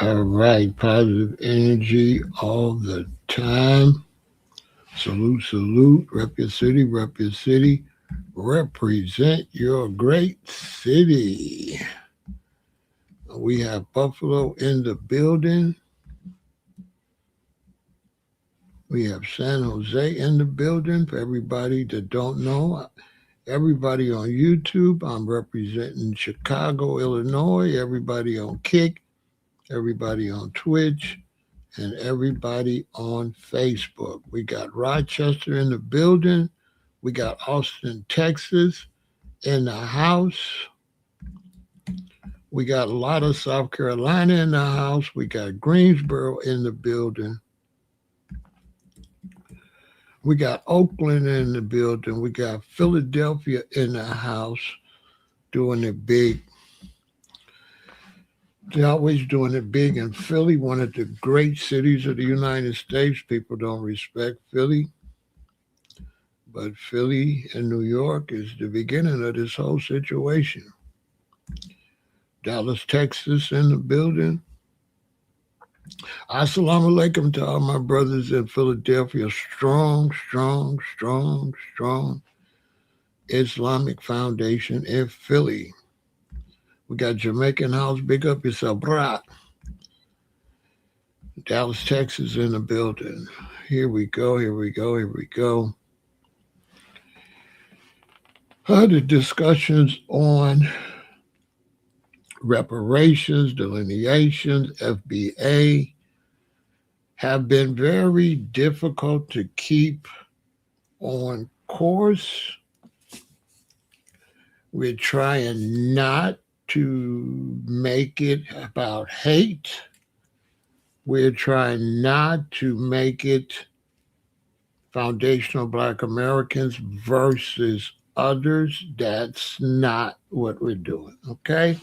All right, positive energy all the time. Salute, salute. Rep your city, rep your city. Represent your great city. We have Buffalo in the building. We have San Jose in the building. For everybody that don't know, everybody on YouTube, I'm representing Chicago, Illinois. Everybody on Kick, everybody on Twitch, and everybody on Facebook. We got Rochester in the building. We got Austin, Texas in the house. We got a lot of South Carolina in the house. We got Greensboro in the building. We got Oakland in the building. We got Philadelphia in the house doing it big. They're always doing it big in Philly, one of the great cities of the United States. People don't respect Philly, but Philly and New York is the beginning of this whole situation. Dallas, Texas in the building. Assalamu alaikum to all my brothers in Philadelphia. Strong, strong, strong, strong Islamic Foundation in Philly. We got Jamaican House. Big up yourself, brah. Dallas, Texas in the building. Here we go, here we go, here we go. The discussions on reparations, delineations, FBA have been very difficult to keep on course. We're trying not to make it about hate. We're trying not to make it foundational Black Americans versus others. That's not what we're doing, okay?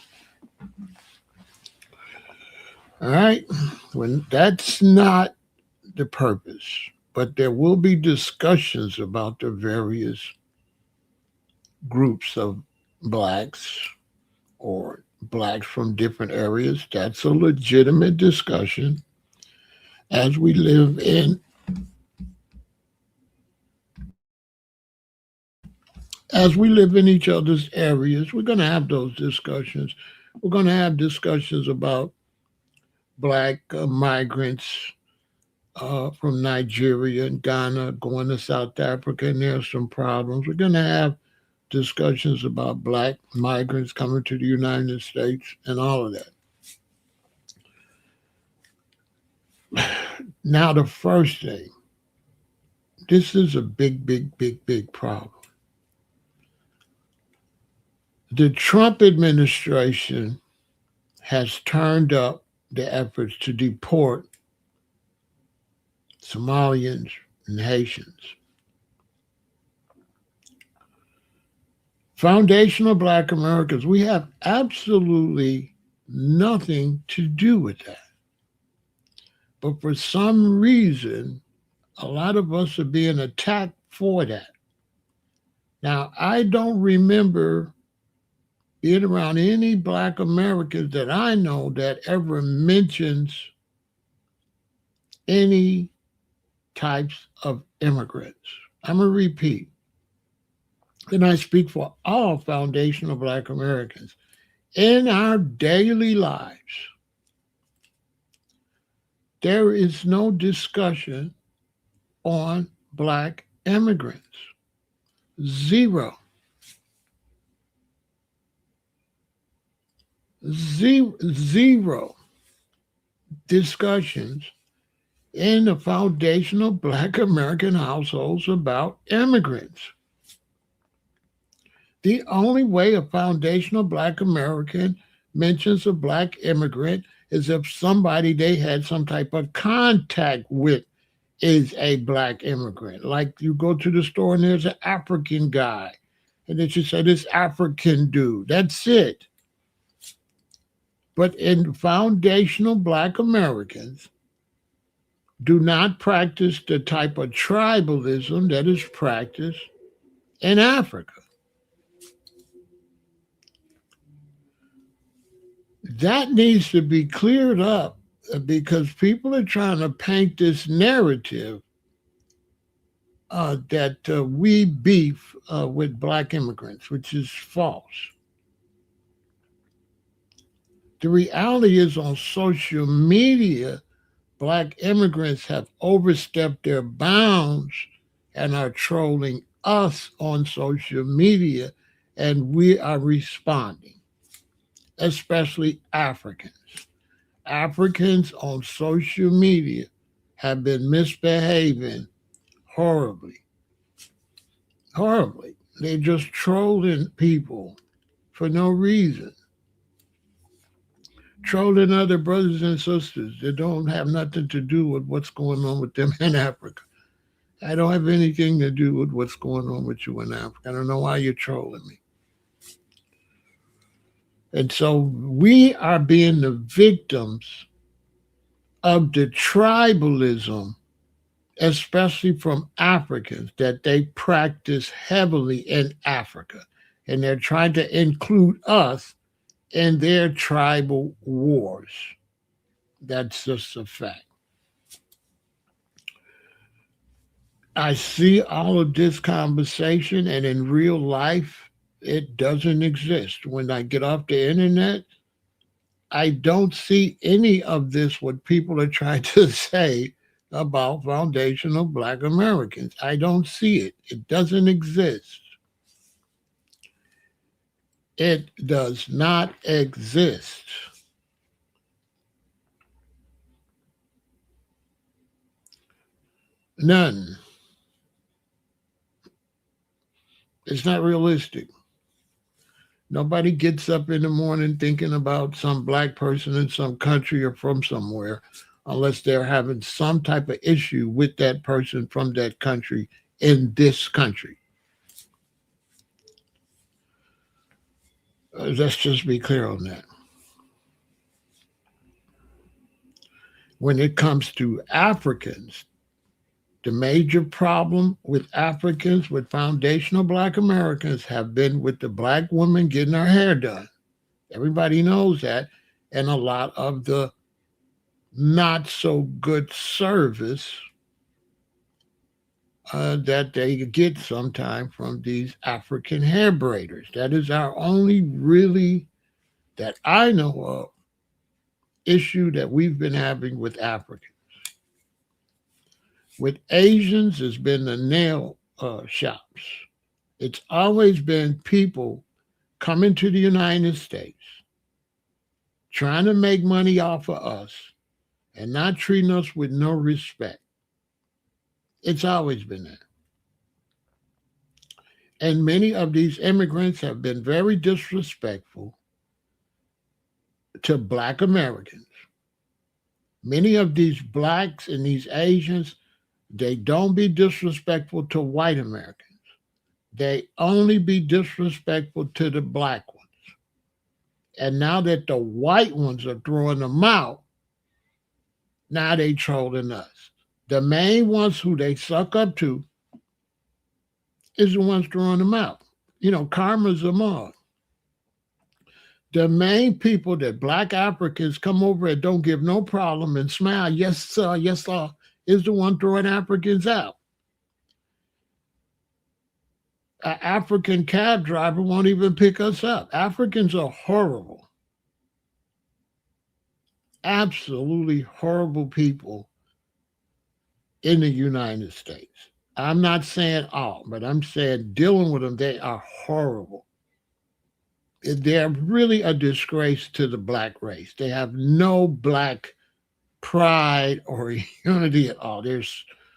All right? When that's not the purpose, but there will be discussions about the various groups of blacks or blacks from different areas. That's a legitimate discussion as we live in each other's areas. We're going to have those discussions. We're going to have discussions about black migrants from Nigeria and Ghana going to South Africa, and there's some problems. We're going to have discussions about black migrants coming to the United States and all of that. Now, the first thing, this is a big, big, big, big problem. The Trump administration has turned up the efforts to deport Somalians and Haitians. Foundational Black Americans, we have absolutely nothing to do with that. But for some reason, a lot of us are being attacked for that. Now, I don't remember being around any Black Americans that I know that ever mentions any types of immigrants. I'm going to repeat, and I speak for all foundational Black Americans. In our daily lives, there is no discussion on Black immigrants. Zero. Zero discussions in the foundational Black American households about immigrants. The only way a foundational Black American mentions a Black immigrant is if somebody they had some type of contact with is a Black immigrant. Like you go to the store and there's an African guy, and then you say, this African dude. That's it. But in foundational Black Americans, do not practice the type of tribalism that is practiced in Africa. That needs to be cleared up because people are trying to paint this narrative that we beef with black immigrants, which is false. The reality is on social media, black immigrants have overstepped their bounds and are trolling us on social media, and we are responding, especially Africans. Africans on social media have been misbehaving horribly, horribly. They're just trolling people for no reason, trolling other brothers and sisters that don't have nothing to do with what's going on with them in Africa. I don't have anything to do with what's going on with you in Africa. I don't know why you're trolling me. And so we are being the victims of the tribalism, especially from Africans, that they practice heavily in Africa. And they're trying to include us in their tribal wars. That's just a fact. I see all of this conversation, and in real life, it doesn't exist. When I get off the internet, I don't see any of this, what people are trying to say about foundational Black Americans. I don't see it. It doesn't exist. It does not exist. None. It's not realistic. Nobody gets up in the morning thinking about some black person in some country or from somewhere unless they're having some type of issue with that person from that country in this country. Let's just be clear on that. When it comes to Africans, the major problem with Africans, with foundational Black Americans, have been with the Black woman getting her hair done. Everybody knows that. And a lot of the not so good service that they get sometime from these African hair braiders. That is our only really, that I know of, issue that we've been having with Africans. With Asians, it's been the nail shops. It's always been people coming to the United States, trying to make money off of us and not treating us with no respect. It's always been that. And many of these immigrants have been very disrespectful to Black Americans. Many of these Blacks and these Asians, they don't be disrespectful to white Americans. They only be disrespectful to the Black ones. And now that the white ones are throwing them out, now they trolling us. The main ones who they suck up to is the ones throwing them out. You know, karma's a mug. The main people that Black Africans come over and don't give no problem and smile, yes, sir, is the one throwing Africans out. An African cab driver won't even pick us up. Africans are horrible. Absolutely horrible people in the United States. I'm not saying all, but I'm saying dealing with them, they are horrible. They're really a disgrace to the Black race. They have no Black pride or unity at all. They're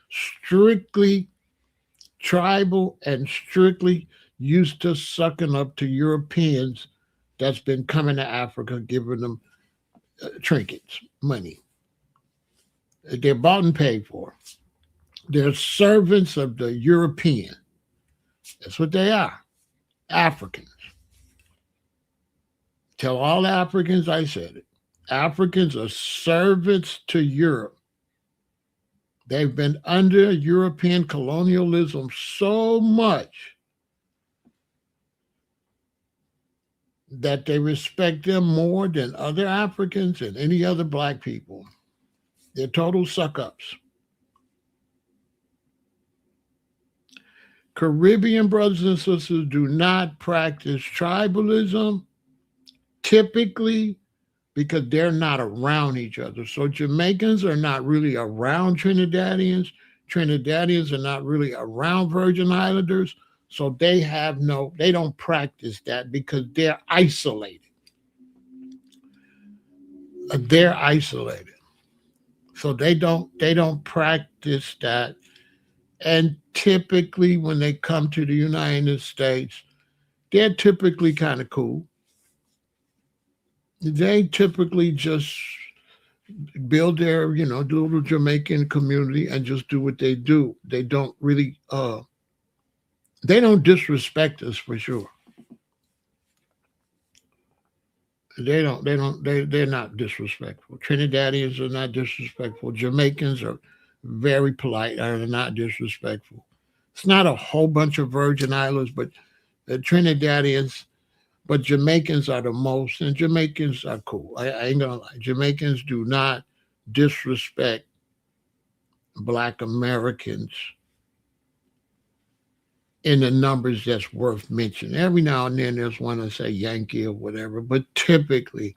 strictly tribal and strictly used to sucking up to Europeans that's been coming to Africa, giving them trinkets, money. They're bought and paid for. They're servants of the European. That's what they are. Africans. Tell all Africans I said it. Africans are servants to Europe. They've been under European colonialism so much that they respect them more than other Africans and any other Black people. They're total suck ups. Caribbean brothers and sisters do not practice tribalism typically because they're not around each other. So Jamaicans are not really around Trinidadians. Trinidadians are not really around Virgin Islanders. So they don't practice that because they're isolated. They're isolated. So they don't practice that. And typically when they come to the United States, they're typically kind of cool. They typically just build their, little Jamaican community and just do what they do. They don't disrespect us for sure. They're not disrespectful. Trinidadians are not disrespectful. Jamaicans are very polite and are not disrespectful. It's not a whole bunch of Virgin Islands, but the Trinidadians, but Jamaicans are the most, and Jamaicans are cool. I ain't gonna lie. Jamaicans do not disrespect Black Americans in the numbers that's worth mentioning. Every now and then there's one that say Yankee or whatever, but typically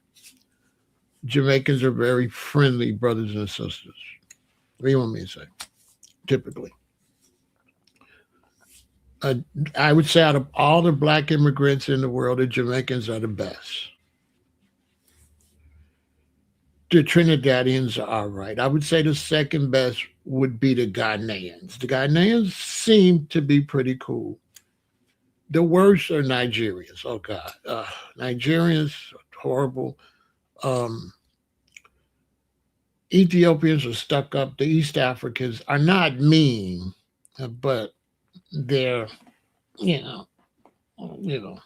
Jamaicans are very friendly brothers and sisters. What do you want me to say? Typically. Uh, I would say out of all the black immigrants in the world, the Jamaicans are the best. The Trinidadians are all right. I would say the second best would be the Ghanaians. The Ghanaians seem to be pretty cool. The worst are Nigerians. Oh God, Nigerians are horrible. Um, Ethiopians are stuck up. The East Africans are not mean, but they're you know, you know,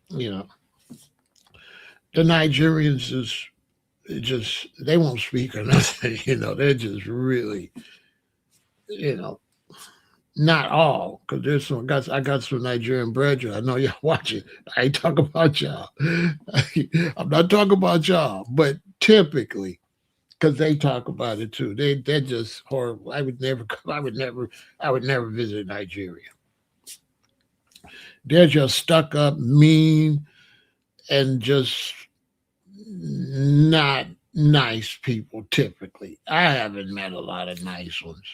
you know. The Nigerians is just they won't speak or nothing. They're just really you know not all because there's some guys. I got some Nigerian brethren. I know y'all watching. I ain't talking about y'all. I'm not talking about y'all, but typically because they talk about it too. They're just horrible. I would never. I would never. I would never visit Nigeria. They're just stuck up, mean, and just not nice people. Typically, I haven't met a lot of nice ones.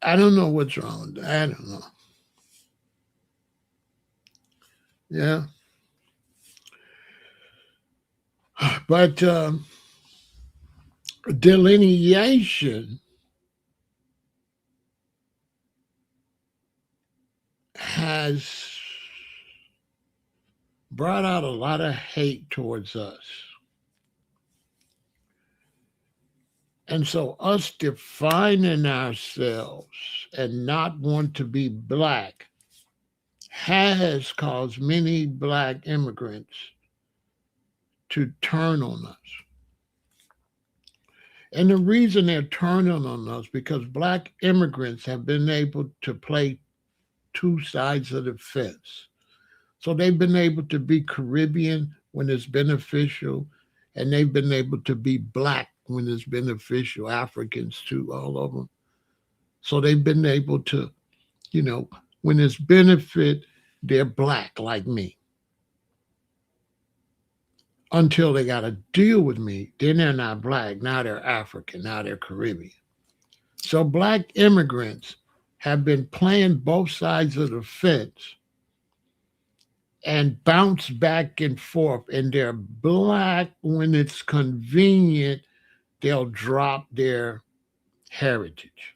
I don't know what's wrong with that. I don't know. Yeah, but delineation has brought out a lot of hate towards us. And so, us defining ourselves and not want to be black has caused many black immigrants to turn on us. And the reason they're turning on us because black immigrants have been able to play two sides of the fence. So they've been able to be Caribbean when it's beneficial, and they've been able to be black when it's beneficial, Africans too, all of them. So they've been able to, when it's benefit, they're black like me. Until they got to deal with me, then they're not black. Now they're African. Now they're Caribbean. So black immigrants have been playing both sides of the fence and bounce back and forth. And they're black when it's convenient. They'll drop their heritage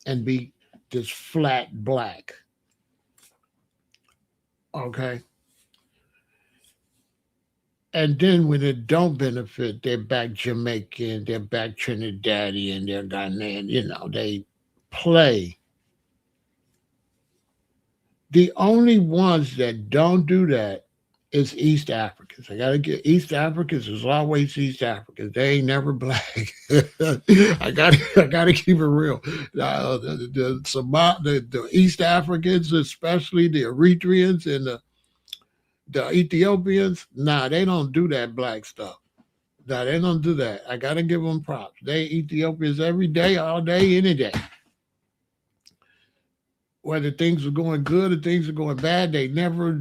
and be this flat black. Okay. And then when it don't benefit, they're back Jamaican, they're back Trinidadian, they're Ghanaian, they play. The only ones that don't do that is East Africans. I gotta get East Africans is always East Africans. They ain't never black. I gotta keep it real. The East Africans, especially the Eritreans and The Ethiopians, nah, they don't do that black stuff. Nah, they don't do that. I gotta give them props. They Ethiopians every day, all day, any day. Whether things are going good or things are going bad, they never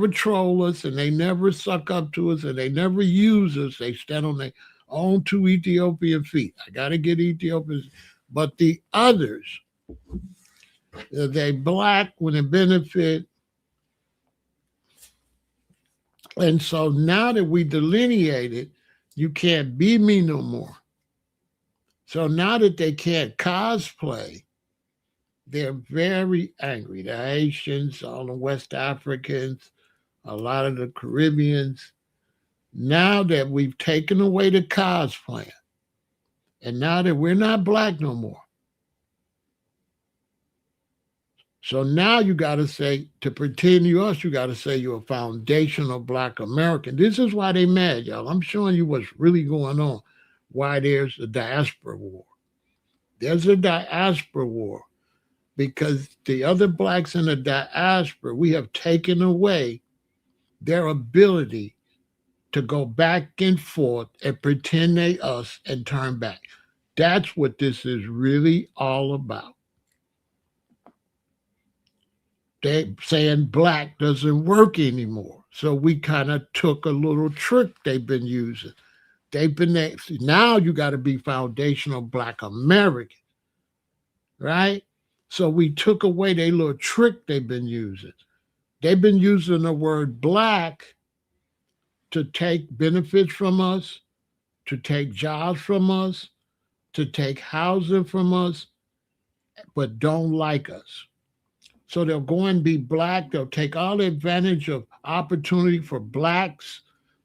troll us and they never suck up to us and they never use us. They stand on their own two Ethiopian feet. I gotta get Ethiopians, but the others, they black when it benefit. And so now that we delineated, you can't be me no more. So now that they can't cosplay, they're very angry. The Haitians, all the West Africans, a lot of the Caribbeans. Now that we've taken away the cosplay, and now that we're not black no more. So now you got to say, to pretend you us, you got to say you're a foundational black American. This is why they mad, y'all. I'm showing you what's really going on, why there's a diaspora war. There's a diaspora war because the other blacks in the diaspora, we have taken away their ability to go back and forth and pretend they us and turn back. That's what this is really all about. They saying black doesn't work anymore. So we kind of took a little trick they've been using. They've been there. Now you got to be foundational black American, right? So we took away their little trick they've been using. They've been using the word black to take benefits from us, to take jobs from us, to take housing from us, but don't like us. So they'll go and be black. They'll take all the advantage of opportunity for blacks.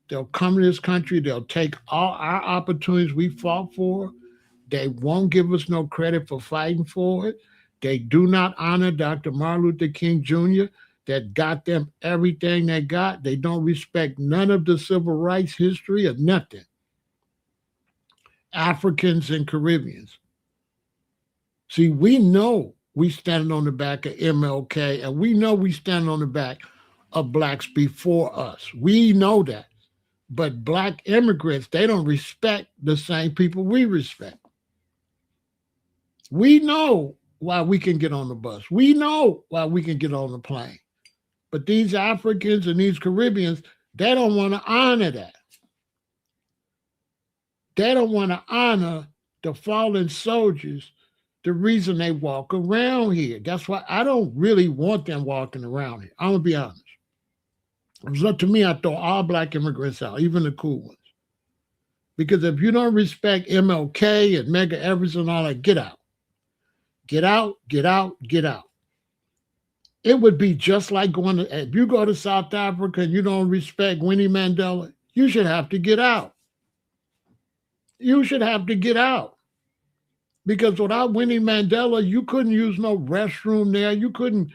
They'll come to this country. They'll take all our opportunities we fought for. They won't give us no credit for fighting for it. They do not honor Dr. Martin Luther King Jr. that got them everything they got. They don't respect none of the civil rights history or nothing. Africans and Caribbeans. See, we know we stand on the back of MLK, and we know we stand on the back of blacks before us. We know that. But black immigrants, they don't respect the same people we respect. We know why we can get on the bus. We know why we can get on the plane. But these Africans and these Caribbeans, they don't want to honor that. They don't want to honor the fallen soldiers, the reason they walk around here. That's why I don't really want them walking around here. I'm going to be honest. It was up to me, I throw all black immigrants out, even the cool ones. Because if you don't respect MLK and Medgar Evers and all that, get out. Get out, get out, get out. It would be just like going to, if you go to South Africa and you don't respect Winnie Mandela, you should have to get out. You should have to get out. Because without Winnie Mandela, you couldn't use no restroom there. You couldn't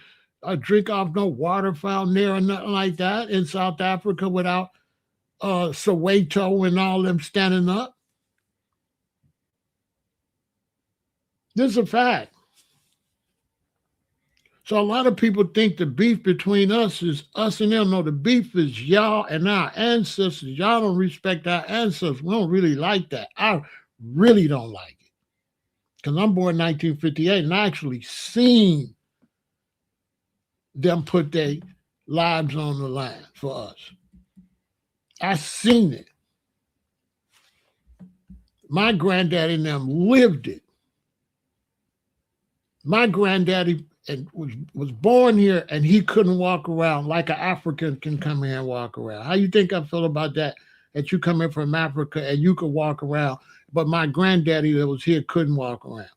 drink off no water fountain there or nothing like that in South Africa without Soweto and all them standing up. This is a fact. So a lot of people think the beef between us is us and them. No, the beef is y'all and our ancestors. Y'all don't respect our ancestors. We don't really like that. I really don't like it. Because I'm born in 1958 and I actually seen them put their lives on the line for us. I seen it. My granddaddy and them lived it. My granddaddy was born here and he couldn't walk around like an African can come here and walk around. How you think I feel about that? That you come in from Africa and you could walk around, but my granddaddy that was here couldn't walk around.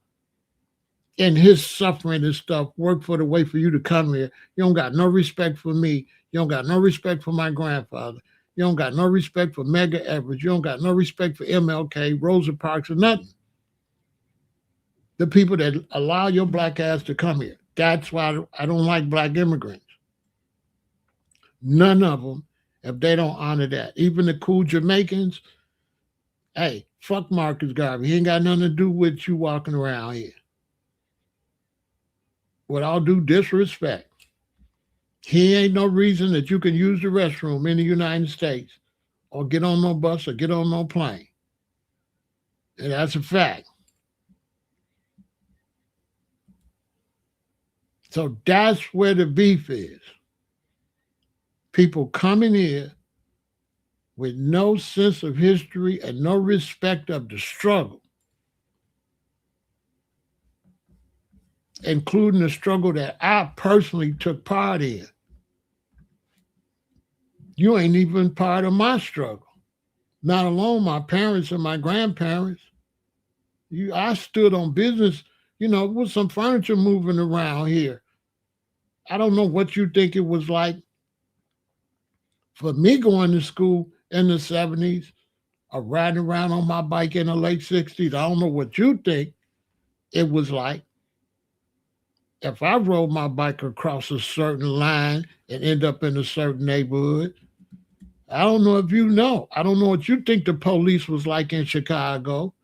And his suffering and stuff worked for the way for you to come here. You don't got no respect for me. You don't got no respect for my grandfather. You don't got no respect for Medgar Evers. You don't got no respect for MLK, Rosa Parks, or nothing. The people that allow your black ass to come here. That's why I don't like black immigrants. None of them, if they don't honor that. Even the cool Jamaicans, hey, fuck Marcus Garvey. He ain't got nothing to do with you walking around here. With all due disrespect. He ain't no reason that you can use the restroom in the United States or get on no bus or get on no plane. And that's a fact. So that's where the beef is. People coming here with no sense of history and no respect of the struggle, including the struggle that I personally took part in. You ain't even part of my struggle. Not alone my parents and my grandparents. I stood on business, with some furniture moving around here. I don't know what you think it was like for me going to school in the 70s or riding around on my bike in the late 60s. I don't know what you think it was like if I rode my bike across a certain line and end up in a certain neighborhood. I don't know if you know. I don't know what you think the police was like in Chicago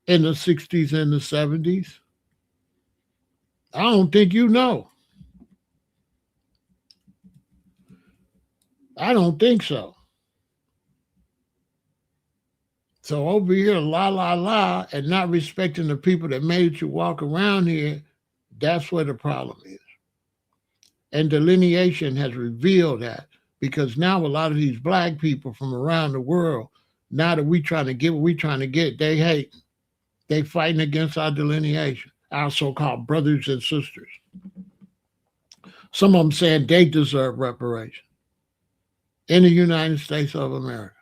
in the 60s and the 70s. I don't think you know. I don't think so. So over here, la la la, and not respecting the people that made you walk around here, that's where the problem is. And delineation has revealed that because now a lot of these black people from around the world, now that we trying to get what we trying to get, they hate. They fighting against our delineation, our so-called brothers and sisters. Some of them saying they deserve reparation in the United States of America.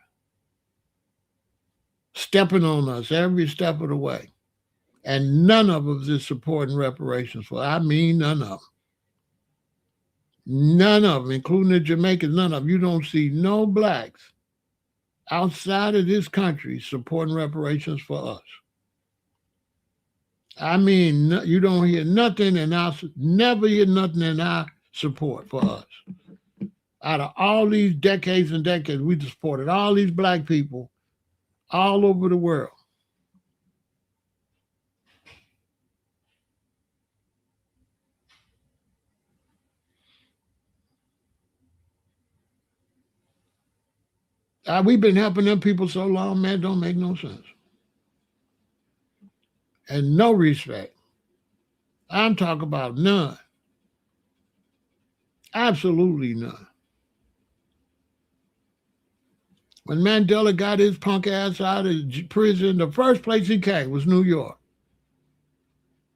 Stepping on us every step of the way. And none of us is supporting reparations for. I mean, none of them. None of them, including the Jamaicans, none of them. You don't see no blacks outside of this country supporting reparations for us. I mean, you don't hear nothing never hear nothing in our support for us. Out of all these decades and decades, we supported all these black people all over the world. We've been helping them people so long, man, don't make no sense. And no respect. I'm talking about none. Absolutely none. When Mandela got his punk ass out of prison, the first place he came was New York.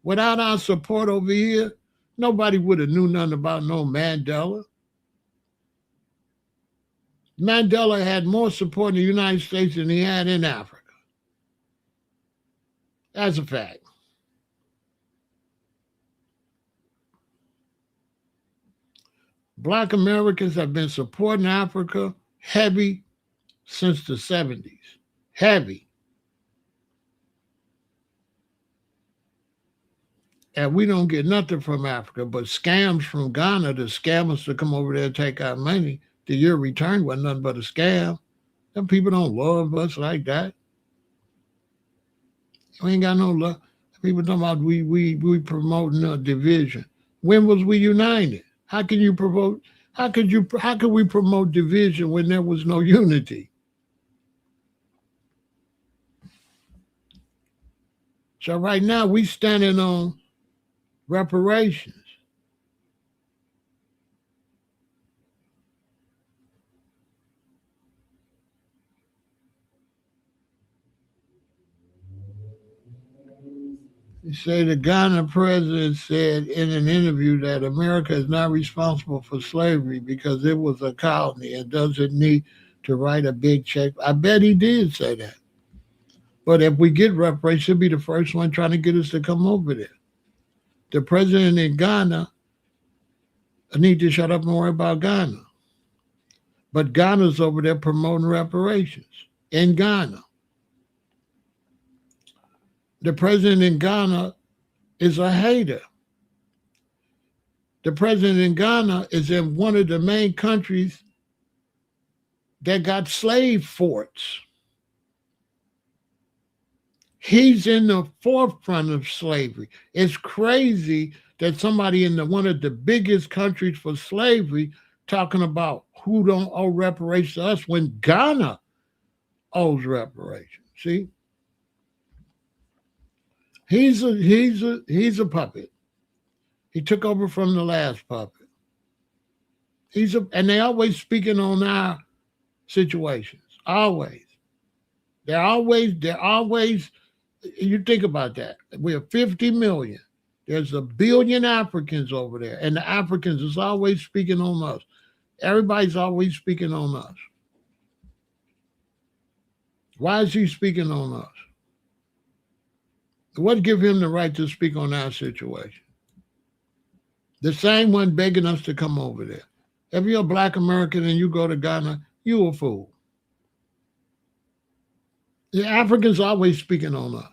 Without our support over here, nobody would have knew nothing about no Mandela. Mandela had more support in the United States than he had in Africa. That's a fact. Black Americans have been supporting Africa heavy since the 70s. Heavy. And we don't get nothing from Africa but scams from Ghana to scam us to come over there and take our money. The year return wasn't nothing but a scam. Them people don't love us like that. We ain't got no love. People talking about we promoting a division. When was we united? How can you promote? How could we promote division when there was no unity? So right now we standing on reparations. You say the Ghana president said in an interview that America is not responsible for slavery because it was a colony and doesn't need to write a big check. I bet he did say that. But if we get reparations, he'll be the first one trying to get us to come over there. The president in Ghana need to shut up and worry about Ghana. But Ghana's over there promoting reparations in Ghana. The president in Ghana is a hater. The president in Ghana is in one of the main countries that got slave forts. He's in the forefront of slavery. It's crazy that somebody in one of the biggest countries for slavery talking about who don't owe reparations to us when Ghana owes reparations. See, he's a puppet. He took over from the last puppet. And they always speaking on our situations. Always. They're always. You think about that. We're 50 million. There's a billion Africans over there, and the Africans is always speaking on us. Everybody's always speaking on us. Why is he speaking on us? What give him the right to speak on our situation? The same one begging us to come over there. If you're a black American and you go to Ghana, you a fool. The Africans always speaking on us.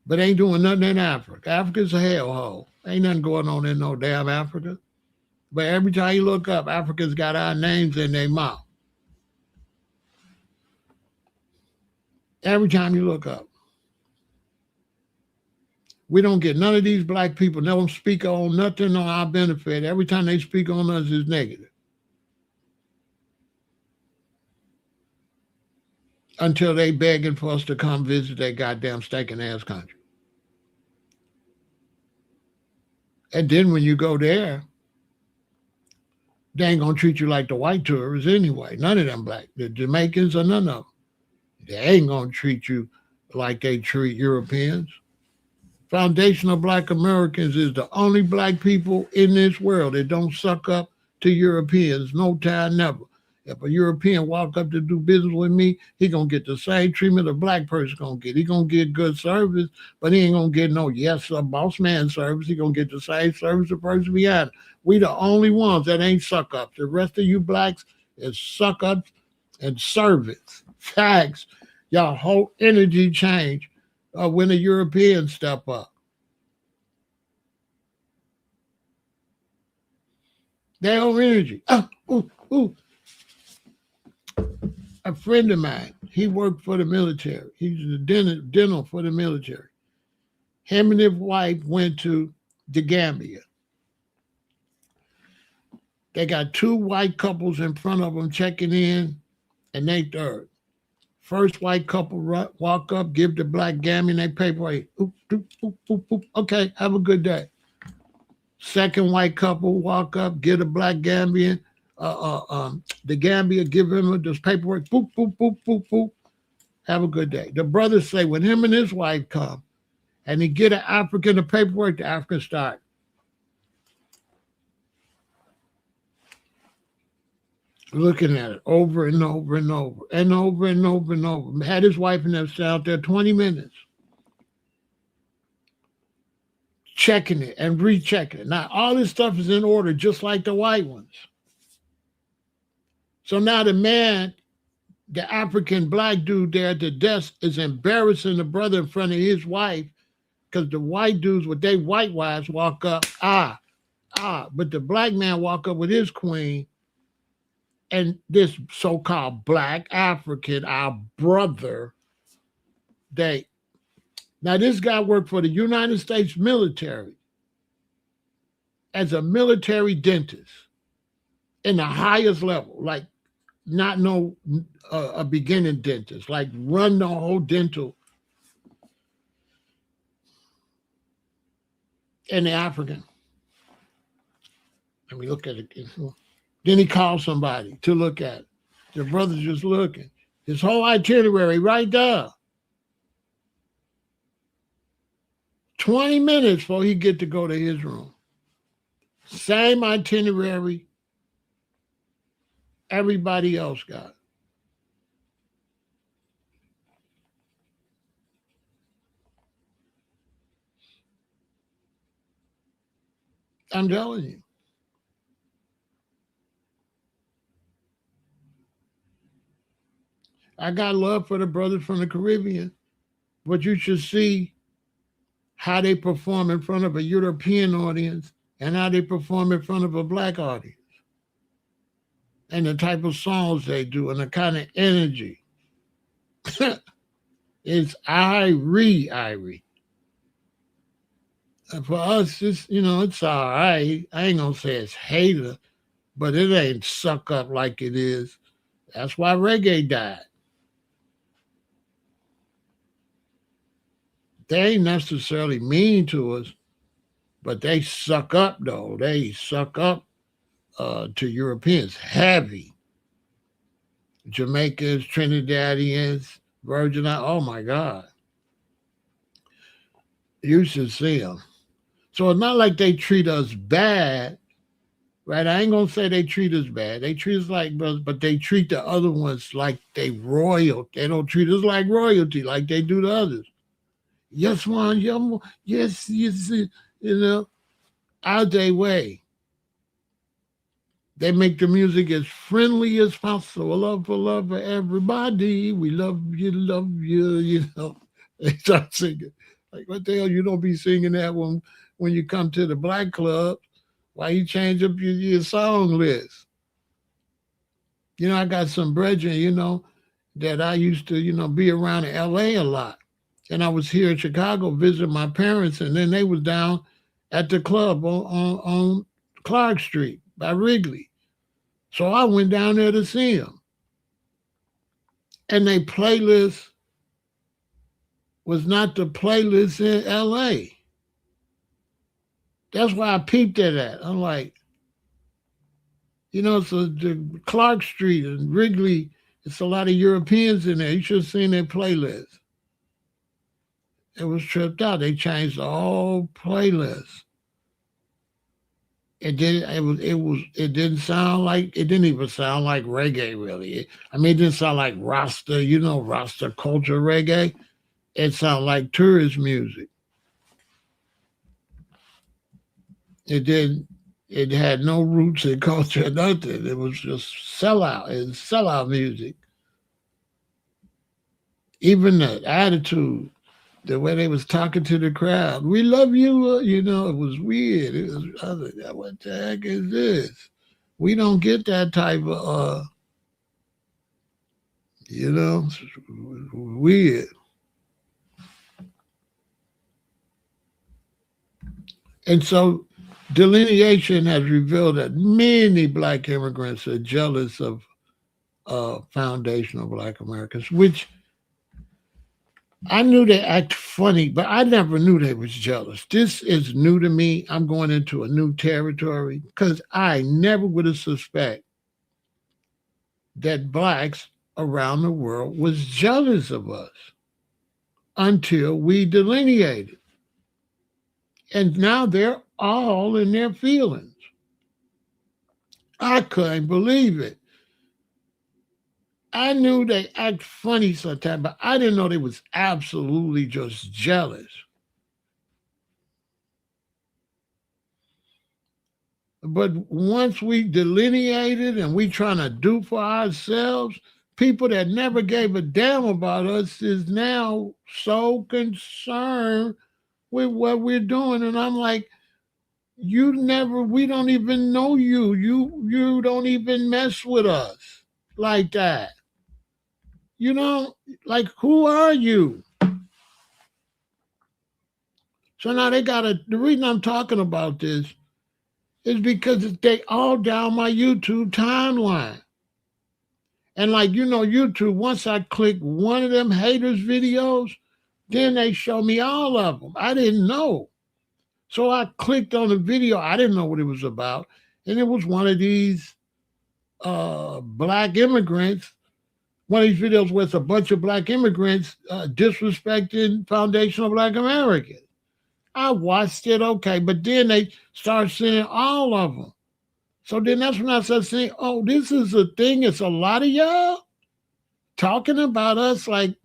But ain't doing nothing in Africa. Africa's a hellhole. Ain't nothing going on in no damn Africa. But every time you look up, Africa's got our names in their mouth. Every time you look up. We don't get none of these black people. They don't speak on nothing on our benefit. Every time they speak on us is negative. Until they begging for us to come visit their goddamn stinking ass country. And then when you go there, they ain't gonna treat you like the white tourists anyway. None of them black. The Jamaicans or none of them. They ain't gonna treat you like they treat Europeans. Foundational black Americans is the only black people in this world that don't suck up to Europeans no time never. If a European walk up to do business with me, he gonna get the same treatment a black person gonna get. He gonna get good service, but he ain't gonna get no yes sir boss man service. He gonna get the same service the person behind. We the only ones that ain't suck ups. The rest of you blacks is suck ups and servants. Facts. Y'all whole energy change when the Europeans step up. Their own energy. A friend of mine, he worked for the military. He's the dental for the military. Him and his wife went to the Gambia. They got two white couples in front of them checking in, and they third. First white couple walk up, give the black Gambian their paperwork. Okay, have a good day. Second white couple walk up, give the black Gambian the Gambia, give him this paperwork, boop, boop, boop, boop, boop. Have a good day. The brothers say when him and his wife come and he get an African the paperwork, the African start. Looking at it over and over and over and over and over and over. Had his wife and them stay out there 20 minutes. Checking it and rechecking it. Now, all this stuff is in order, just like the white ones. So now the man, the African black dude there at the desk is embarrassing the brother in front of his wife because the white dudes with their white wives walk up, but the black man walk up with his queen and this so-called black African, our brother, now this guy worked for the United States military as a military dentist in the highest level, like not a beginning dentist, like run the whole dental in the African. Let me look at it. Then he called somebody to look at it. The brother's just looking. His whole itinerary right there. 20 minutes before he get to go to his room. Same itinerary everybody else got. I'm telling you. I got love for the brothers from the Caribbean, but you should see how they perform in front of a European audience and how they perform in front of a black audience. And the type of songs they do and the kind of energy. It's Irie. For us, it's all right. I ain't gonna say it's hater, but it ain't suck up like it is. That's why reggae died. They ain't necessarily mean to us, but they suck up though. They suck up to Europeans heavy. Jamaicans, Trinidadians, Virgin Islands. Oh my God, you should see them. So it's not like they treat us bad, right? I ain't gonna say they treat us bad. They treat us like brothers, but they treat the other ones like they royal. They don't treat us like royalty, like they do the others. Yes, one, yes, yes, you know, out their way. They make the music as friendly as possible. Love for everybody. We love you, you know. They start singing. Like, what the hell? You don't be singing that when you come to the black club. Why you change up your song list? I got some brethren, that I used to, be around in LA a lot. And I was here in Chicago visiting my parents, and then they was down at the club on Clark Street by Wrigley. So I went down there to see them. And their playlist was not the playlist in LA. That's why I peeped at that. I'm like, so the Clark Street and Wrigley, it's a lot of Europeans in there. You should have seen their playlist. It was tripped out. They changed the whole playlist. It didn't even sound like reggae really. It didn't sound like Rasta, Rasta culture reggae. It sounded like tourist music. It didn't. It had no roots in culture, nothing. It was just sellout. It's sellout music. Even the attitude, the way they was talking to the crowd. We love you. It was weird. I was like, what the heck is this? We don't get that type of, weird. And so delineation has revealed that many black immigrants are jealous of foundational black Americans, which I knew they act funny, but I never knew they was jealous. This is new to me. I'm going into a new territory because I never would have suspect that blacks around the world was jealous of us until we delineated. And now they're all in their feelings. I couldn't believe it. I knew they act funny sometimes, but I didn't know they was absolutely just jealous. But once we delineated and we trying to do for ourselves, people that never gave a damn about us is now so concerned with what we're doing. And I'm like, we don't even know you. You don't even mess with us like that. Like, who are you? So now the reason I'm talking about this is because they all down my YouTube timeline. And like, YouTube, once I click one of them haters videos, then they show me all of them. I didn't know. So I clicked on the video. I didn't know what it was about. And it was one of these black immigrants. One of these videos with a bunch of black immigrants disrespecting foundational black Americans. I watched it, okay, but then they start seeing all of them. So then that's when I started saying, oh, this is a thing. It's a lot of y'all talking about us like,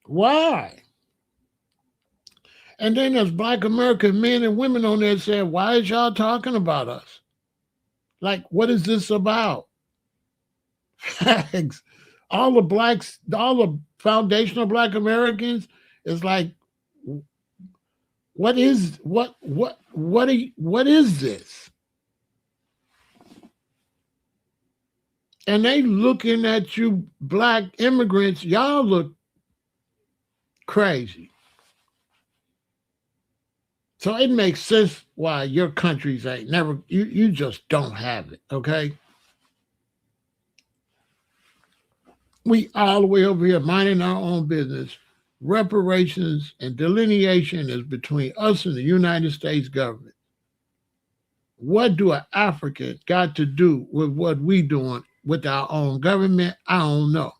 why? And then there's black American men and women on there saying, why is y'all talking about us? Like, what is this about? Facts. All the foundational black Americans is like, what is this? And they looking at you black immigrants, y'all look crazy. So it makes sense why your countries ain't never, you just don't have it, okay? We all the way over here minding our own business. Reparations and delineation is between us and the United States government. What do an African got to do with what we doing with our own government? I don't know.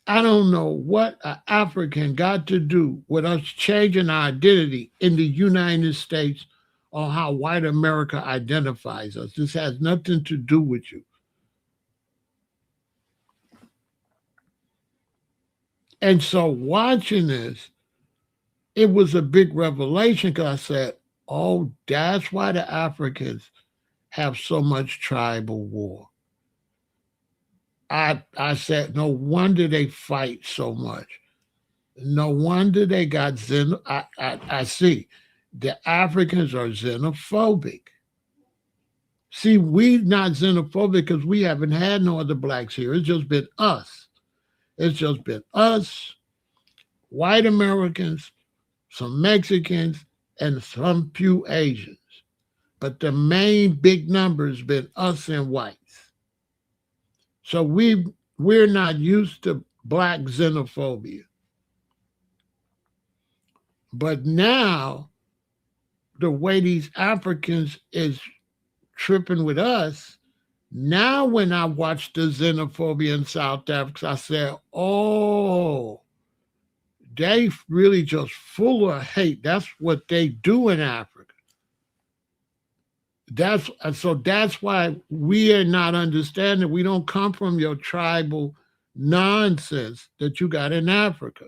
I don't know what an African got to do with us changing our identity in the United States or how white America identifies us. This has nothing to do with you. And so watching this, it was a big revelation because I said, oh, that's why the Africans have so much tribal war. I said, no wonder they fight so much. No wonder they got I see the Africans are xenophobic. See, we not xenophobic because we haven't had no other blacks here. It's just been us. It's just been us, white Americans, some Mexicans, and some few Asians. But the main big number has been us and whites. So we're not used to black xenophobia. But now the way these Africans is tripping with us, now when I watched the xenophobia in South Africa, I said, oh, they really just full of hate. That's what they do in Africa. That's why we are not understanding. We don't come from your tribal nonsense that you got in Africa.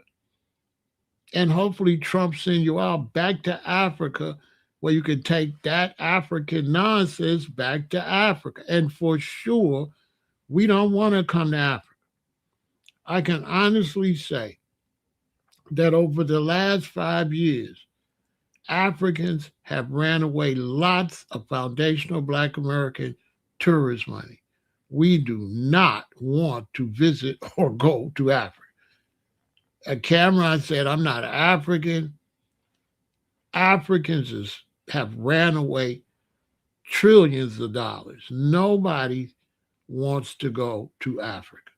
And hopefully Trump send you out back to Africa where you can take that African nonsense back to Africa. And for sure, we don't want to come to Africa. I can honestly say that over the last 5 years, Africans have ran away lots of foundational Black American tourist money. We do not want to visit or go to Africa. Cameron said, I'm not African. Have ran away trillions of dollars. Nobody wants to go to Africa.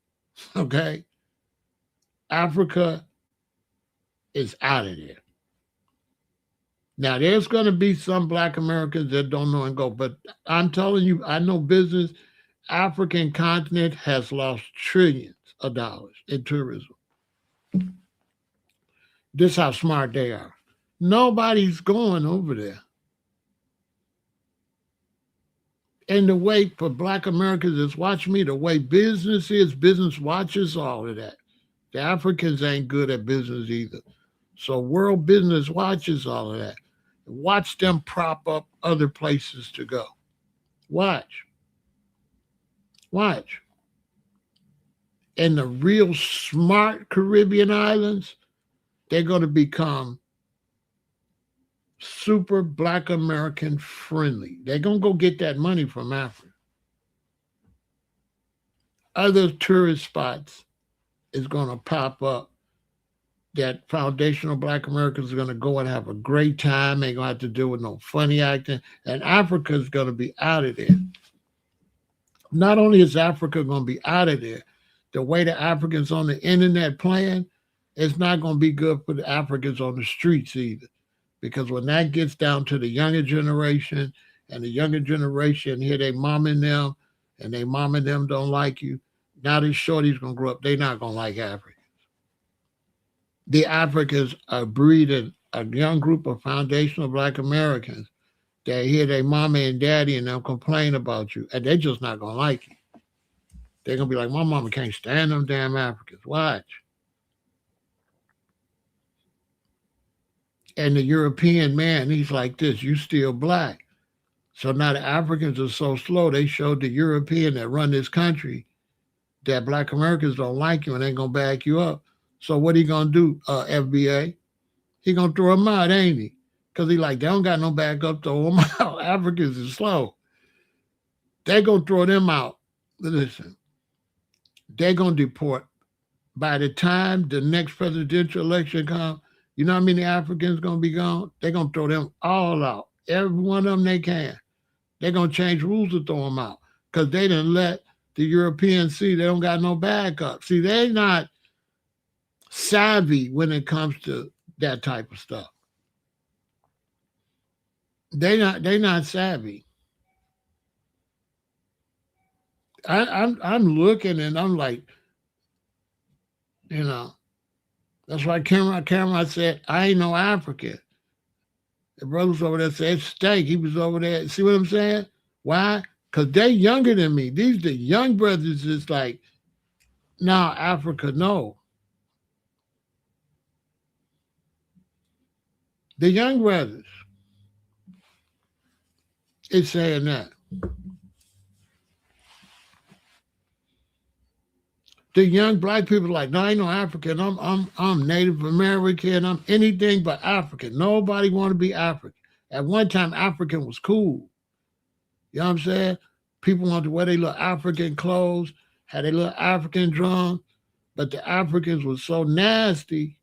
Okay? Africa is out of there. Now, there's going to be some Black Americans that don't know and go, but I'm telling you, I know business. African continent has lost trillions of dollars in tourism. This is how smart they are. Nobody's going over there. And the way for Black Americans is, watch me, the way business is, business watches all of that. The Africans ain't good at business either. So world business watches all of that. Watch them prop up other places to go. Watch. Watch. And the real smart Caribbean islands, they're going to become super Black American friendly. They're going to go get that money from Africa. Other tourist spots is going to pop up that foundational Black Americans are going to go and have a great time. They ain't going to have to deal with no funny acting. And Africa is going to be out of there. Not only is Africa going to be out of there, the way the Africans on the internet playing, it's not going to be good for the Africans on the streets either. Because when that gets down to the younger generation, and the younger generation hear they mom and them, and they mom and them don't like you, now this shorty's going to grow up, they're not going to like Africans. The Africans are breeding a young group of foundational Black Americans that hear their mama and daddy and them complain about you, and they're just not going to like you. They're going to be like, my mama can't stand them damn Africans. Watch. And the European man, he's like this, you still Black. So now the Africans are so slow, they showed the European that run this country that Black Americans don't like you and ain't going to back you up. So what he going to do, FBA? He going to throw them out, ain't he? Because he like, they don't got no backup, throw them out. Africans is slow. They going to throw them out. Listen, they're going to deport. By the time the next presidential election comes, You know how many Africans gonna be gone? They're gonna throw them all out. Every one of them they can. They're gonna change rules to throw them out because they didn't let the Europeans see they don't got no backup. See, they not savvy when it comes to that type of stuff. They not savvy. I'm looking and I'm like, you know, that's why Cameron said, I ain't no African. The brothers over there said steak. He was over there. See what I'm saying? Why? Because they younger than me. These the young brothers is like, nah, Africa, no. The young brothers is saying that. The young black people are like, no, I ain't no African. I'm Native American. I'm anything but African. Nobody want to be African. At one time, African was cool. You know what I'm saying? People wanted to wear their little African clothes, had their little African drum, but the Africans was so nasty,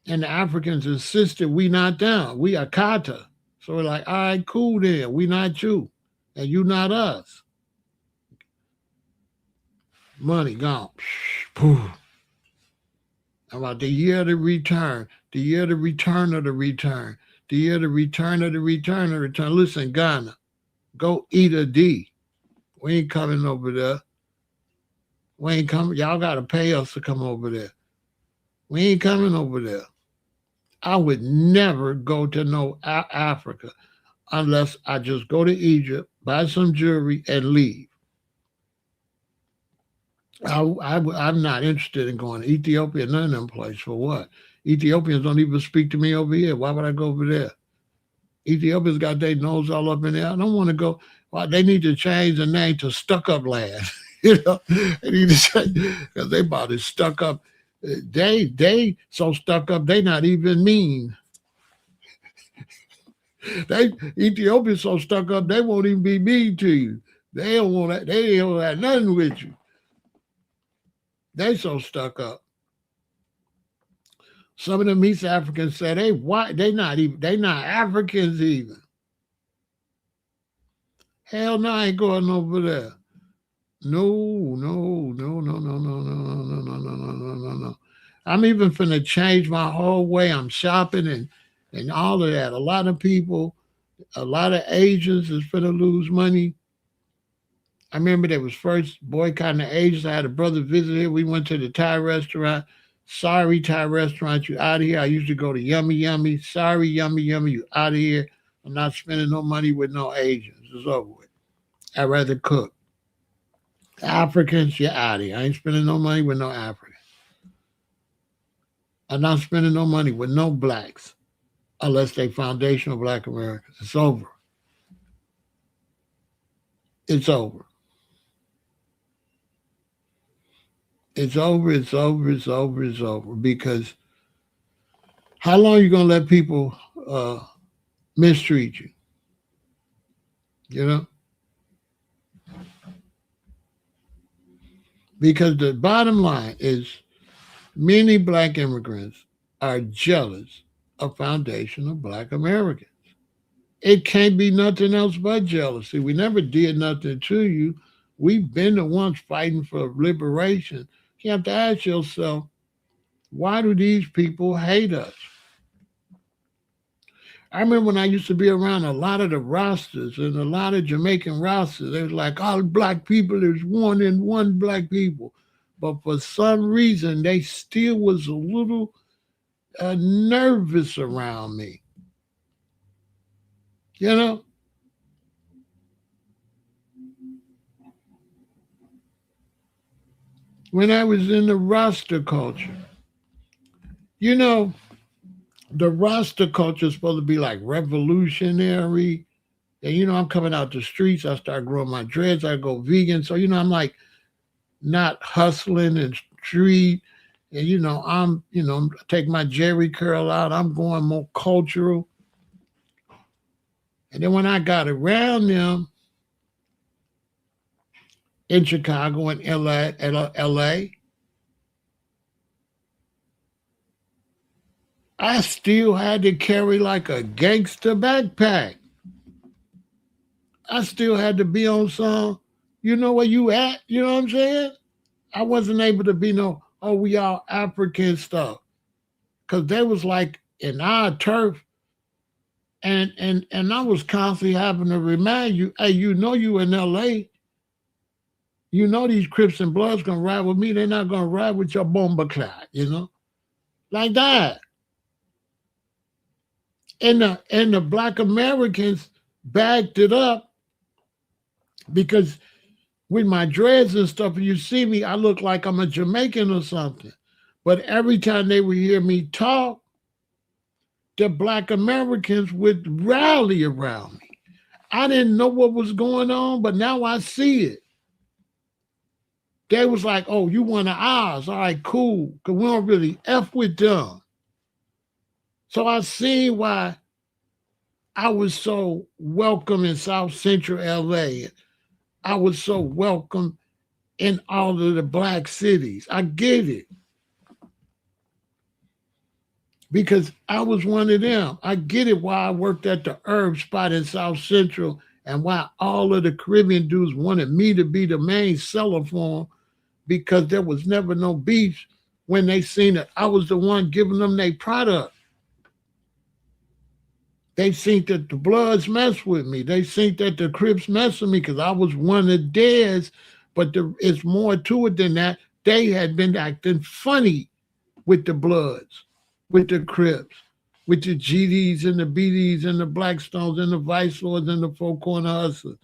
and the Africans insisted we not down. We are kata. So we're like, all right, cool then. We not you, and you not us. Money gone. Poof. About the year of the return, the year of the return of the return, the year of the return of the return of the return. Listen, Ghana, go eat a D. We ain't coming over there. We ain't coming. Y'all got to pay us to come over there. We ain't coming over there. I would never go to no Africa unless I just go to Egypt, buy some jewelry, and leave. I'm not interested in going to Ethiopia, none of them places. For what? Ethiopians don't even speak to me over here. Why would I go over there? Ethiopia's got their nose all up in there. I don't want to go. Well, they need to change the name to Stuck Up Land. They need to change because they about as stuck up. They so stuck up. They not even mean. They Ethiopia so stuck up. They won't even be mean to you. They don't want that. They don't have nothing with you. They so stuck up. Some of them East Africans say they white. They not Africans even. Hell no, I ain't going over there. No, no, no, no, no, no, no, no, no, no, no, no, no, no, no. I'm even finna change my whole way I'm shopping and all of that. A lot of people, a lot of Asians is finna lose money. I remember they was first boycotting the Asians. I had a brother visit here. We went to the Thai restaurant. Sorry, Thai restaurant, you out of here. I used to go to Yummy Yummy. Sorry, Yummy Yummy, you out of here. I'm not spending no money with no Asians. It's over with. I'd rather cook. Africans, you're out of here. I ain't spending no money with no Africans. I'm not spending no money with no blacks unless they foundational black Americans. It's over. It's over. It's over. It's over. It's over. It's over. Because how long are you gonna let people uh, mistreat you? You know, because the bottom line is many black immigrants are jealous of foundational black Americans. It can't be nothing else but jealousy. We never did nothing to you. We've been the ones fighting for liberation. You have to ask yourself, why do these people hate us? I remember when I used to be around a lot of the rosters and a lot of Jamaican rosters, they was like, all black people, there's one and one black people. But for some reason, they still was a little nervous around me. You know, when I was in the roster culture, you know, the roster culture is supposed to be like revolutionary. And I'm coming out the streets. I start growing my dreads. I go vegan. So I'm like not hustling and street. And I'm take my Jerry curl out. I'm going more cultural. And then when I got around them in Chicago and LA, I still had to carry like a gangster backpack. I still had to be on some, you know where you at? You know what I'm saying? I wasn't able to be no, oh, we all African stuff. Cause they was like in our turf, and I was constantly having to remind you, hey, you know you in LA, you know these Crips and Bloods gonna ride with me, they're not gonna ride with your bomber clot, you know? Like that. And the black Americans backed it up because with my dreads and stuff, and you see me, I look like I'm a Jamaican or something. But every time they would hear me talk, the black Americans would rally around me. I didn't know what was going on, but now I see it. They was like, oh, you one of ours. All right, cool. Because we don't really F with them. So I see why I was so welcome in South Central LA. I was so welcome in all of the black cities. I get it. Because I was one of them. I get it why I worked at the herb spot in South Central and why all of the Caribbean dudes wanted me to be the main seller for them because there was never no beef when they seen it. I was the one giving them their product. They seen that the Bloods mess with me. They seen that the Crips mess with me because I was one of theirs. But it's more to it than that. They had been acting funny with the Bloods, with the Crips, with the GDs and the BDs and the Blackstones and the Vice Lords and the Four Corner Hustlers.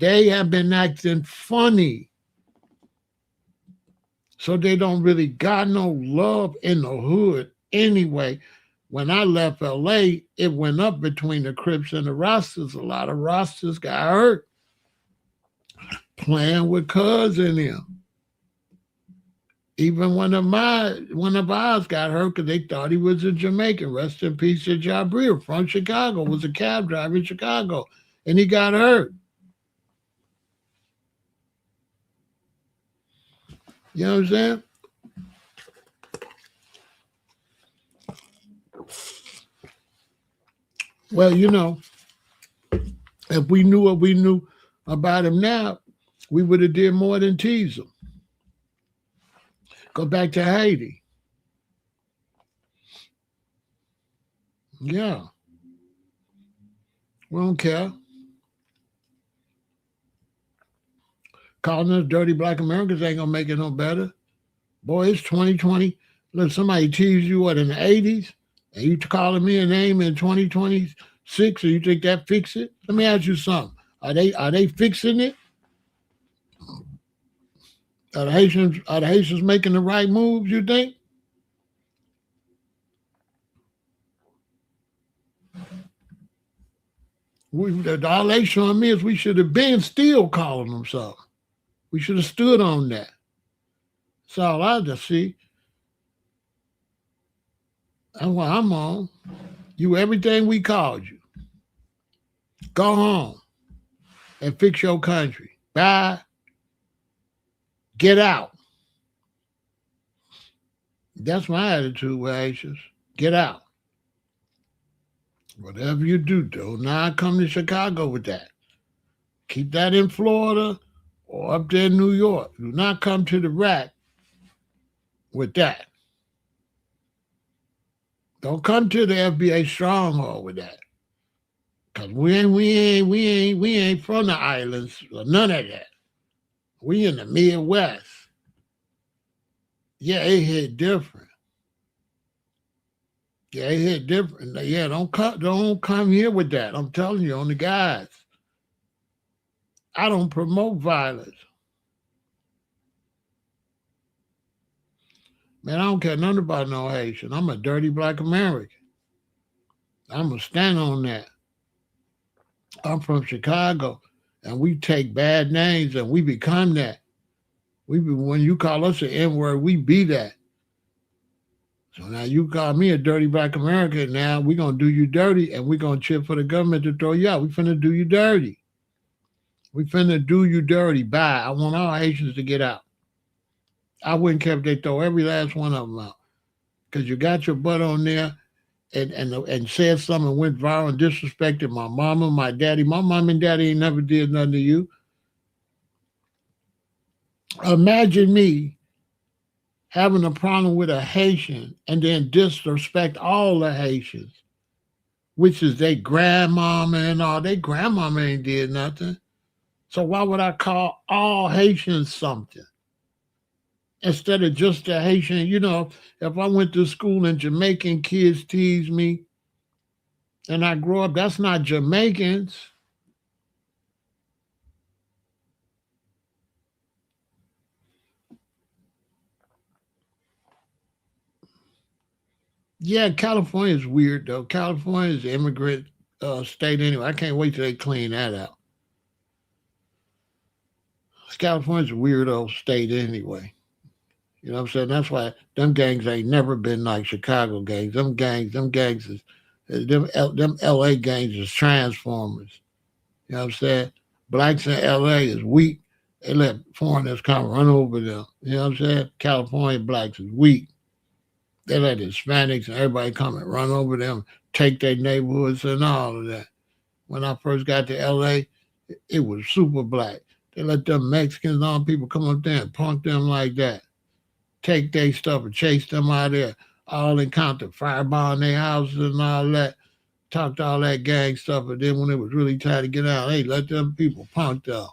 They have been acting funny. So they don't really got no love in the hood anyway. When I left LA, it went up between the Crips and the Rastas. A lot of Rastas got hurt playing with Cuz in them. Even one of ours got hurt because they thought he was a Jamaican. Rest in peace to Jabril from Chicago, was a cab driver in Chicago, and he got hurt. You know what I'm saying? Well, you know, if we knew what we knew about him now, we would have did more than tease him. Go back to Haiti. Yeah. We don't care. Calling us dirty black Americans ain't gonna make it no better. Boy, it's 2020. Look, somebody teased you what in the 80s, and you calling me a name in 2026, or you think that fix it? Let me ask you something. Are they fixing it? Are the Haitians making the right moves, you think? All they showing me is we should have been still calling them something. We should have stood on that. That's all I just see. That's what I'm on. You everything we called you. Go home and fix your country. Bye. Get out. That's my attitude with Haitians. Get out. Whatever you do not come to Chicago with that. Keep that in Florida or up there in New York. Do not come to the rack with that. Don't come to the FBA stronghold with that. Cause we ain't from the islands or none of that. We in the Midwest. Yeah, it hit different. Yeah, it hit different. Yeah, don't come here with that. I'm telling you, on the guys. I don't promote violence. Man, I don't care nothing about no Haitian. I'm a dirty black American. I'm going to stand on that. I'm from Chicago, and we take bad names and we become that. When you call us an N-word, we be that. So now you call me a dirty black American, now we're going to do you dirty, and we're going to chip for the government to throw you out. We finna do you dirty. We finna do you dirty. Bye. I want all Haitians to get out. I wouldn't care if they throw every last one of them out. Because you got your butt on there, and said something, went viral, and disrespected my mama, my daddy. My mom and daddy ain't never did nothing to you. Imagine me having a problem with a Haitian and then disrespect all the Haitians, which is their grandmama and all. Their grandmama ain't did nothing. So why would I call all Haitians something instead of just the Haitian? If I went to school and Jamaican kids tease me and I grow up, that's not Jamaicans. Yeah, California is weird though. California is an immigrant state anyway. I can't wait till they clean that out. California's a weirdo state anyway. You know what I'm saying? That's why them gangs ain't never been like Chicago gangs. Them gangs is them LA gangs is transformers. You know what I'm saying? Blacks in LA is weak. They let foreigners come run over them. You know what I'm saying? California blacks is weak. They let Hispanics and everybody come and run over them, take their neighborhoods and all of that. When I first got to LA, it was super black. They let them Mexicans and all people come up there and punk them like that. Take their stuff and chase them out of there. All encounter fireball their houses and all that. Talked all that gang stuff, but then when it was really time to get out, hey, let them people punk them.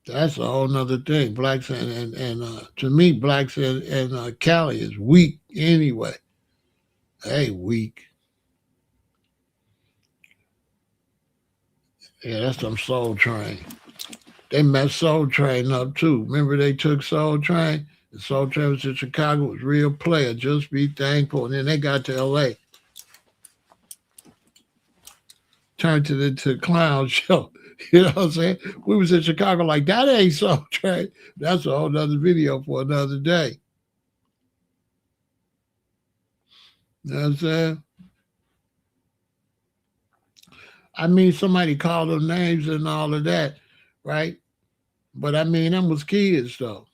That's a whole nother thing. Blacks and to me, blacks and Cali is weak anyway. Hey, weak. Yeah, that's some Soul Train. They messed Soul Train up too. Remember they took Soul Train? The Soul Train was in Chicago, was real player. Just be thankful. And then they got to LA, turned it into a clown show. You know what I'm saying? We was in Chicago like that ain't Soul Train. That's a whole nother video for another day. You know what I'm saying? I mean, somebody called them names and all of that, right? But I mean, them was kids though.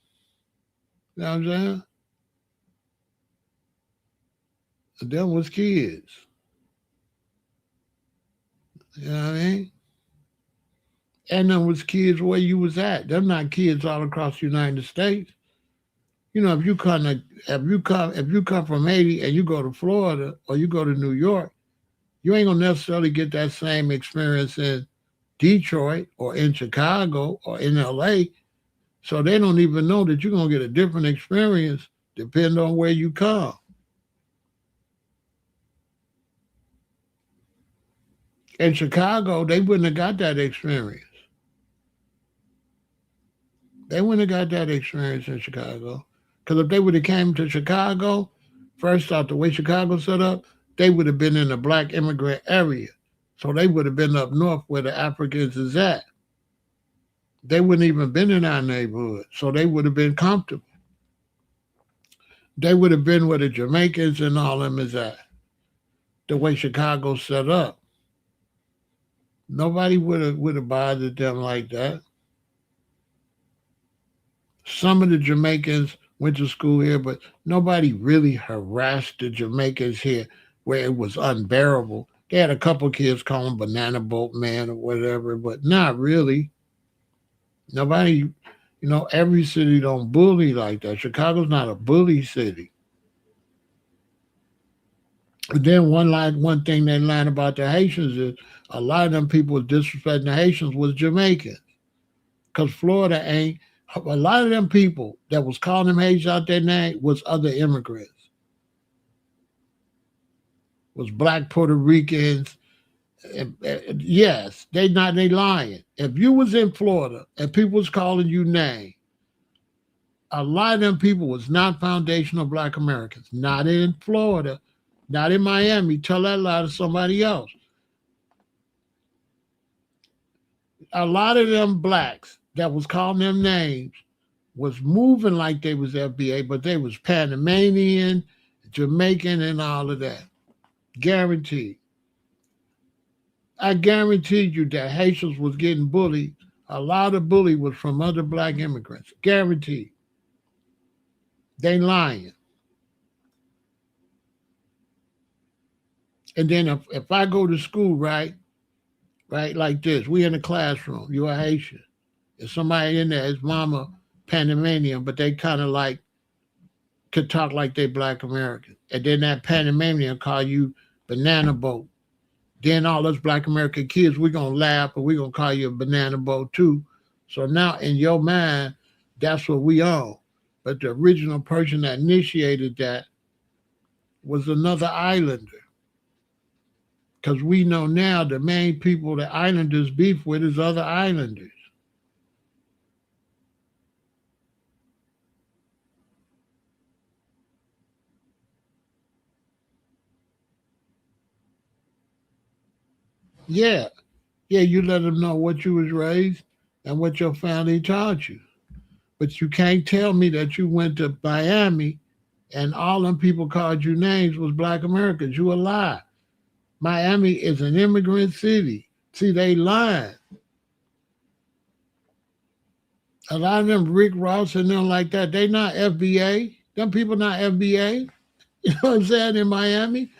You know what I'm saying? Them was kids. You know what I mean? And them was kids where you was at. Them not kids all across the United States. If you come from Haiti and you go to Florida or you go to New York, you ain't gonna necessarily get that same experience in Detroit or in Chicago or in LA. So they don't even know that you're gonna get a different experience depending on where you come. In Chicago, they wouldn't have got that experience. They wouldn't have got that experience in Chicago. Because if they would have came to Chicago, first off, the way Chicago set up, they would have been in the black immigrant area. So they would have been up north where the Africans is at. They wouldn't even been in our neighborhood. So they would have been comfortable. They would have been where the Jamaicans and all them is at. The way Chicago set up. Nobody would have bothered them like that. Some of the Jamaicans went to school here, but nobody really harassed the Jamaicans here where it was unbearable. They had a couple kids call him Banana Boat Man or whatever, but not really. Nobody, every city don't bully like that. Chicago's not a bully city. But then one thing they learned about the Haitians is a lot of them people disrespecting the Haitians was Jamaican. Because Florida ain't a lot of them people that was calling them Haitians out their name was other immigrants, was black Puerto Ricans. Yes, they lying. If you was in Florida and people was calling you name, a lot of them people was not foundational black Americans. Not in Florida, not in Miami. Tell that lie to somebody else. A lot of them blacks that was calling them names was moving like they was FBA, but they was Panamanian, Jamaican, and all of that. Guaranteed. I guaranteed you that Haitians was getting bullied. A lot of bully was from other black immigrants. Guaranteed. They lying. And then if I go to school, right, like this, we in the classroom, you're a Haitian. If somebody in there is mama Panamanian, but they kind of like could talk like they black American. And then that Panamanian call you banana boat. Then all us black American kids, we're gonna laugh and we're gonna call you a banana boat too. So now in your mind, that's what we own. But the original person that initiated that was another islander. Because we know now the main people the islanders beef with is other islanders. Yeah, yeah, you let them know what you was raised and what your family taught you. But you can't tell me that you went to Miami and all them people called you names was black Americans. You a lie. Miami is an immigrant city. See, they lying. A lot of them Rick Ross and them like that, they not FBA. Them people not FBA. You know what I'm saying? In Miami,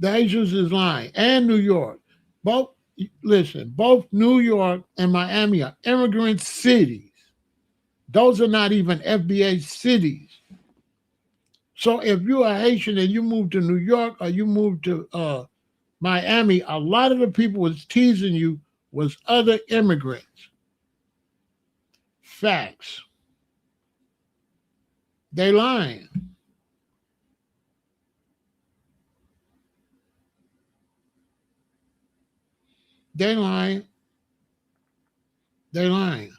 the Asians is lying. And New York. Both listen, both New York and Miami are immigrant cities. Those are not even FBA cities. So if you're a Haitian and you move to New York or you move to Miami, a lot of the people was teasing you was other immigrants. Facts. They lying. They lying. They lying.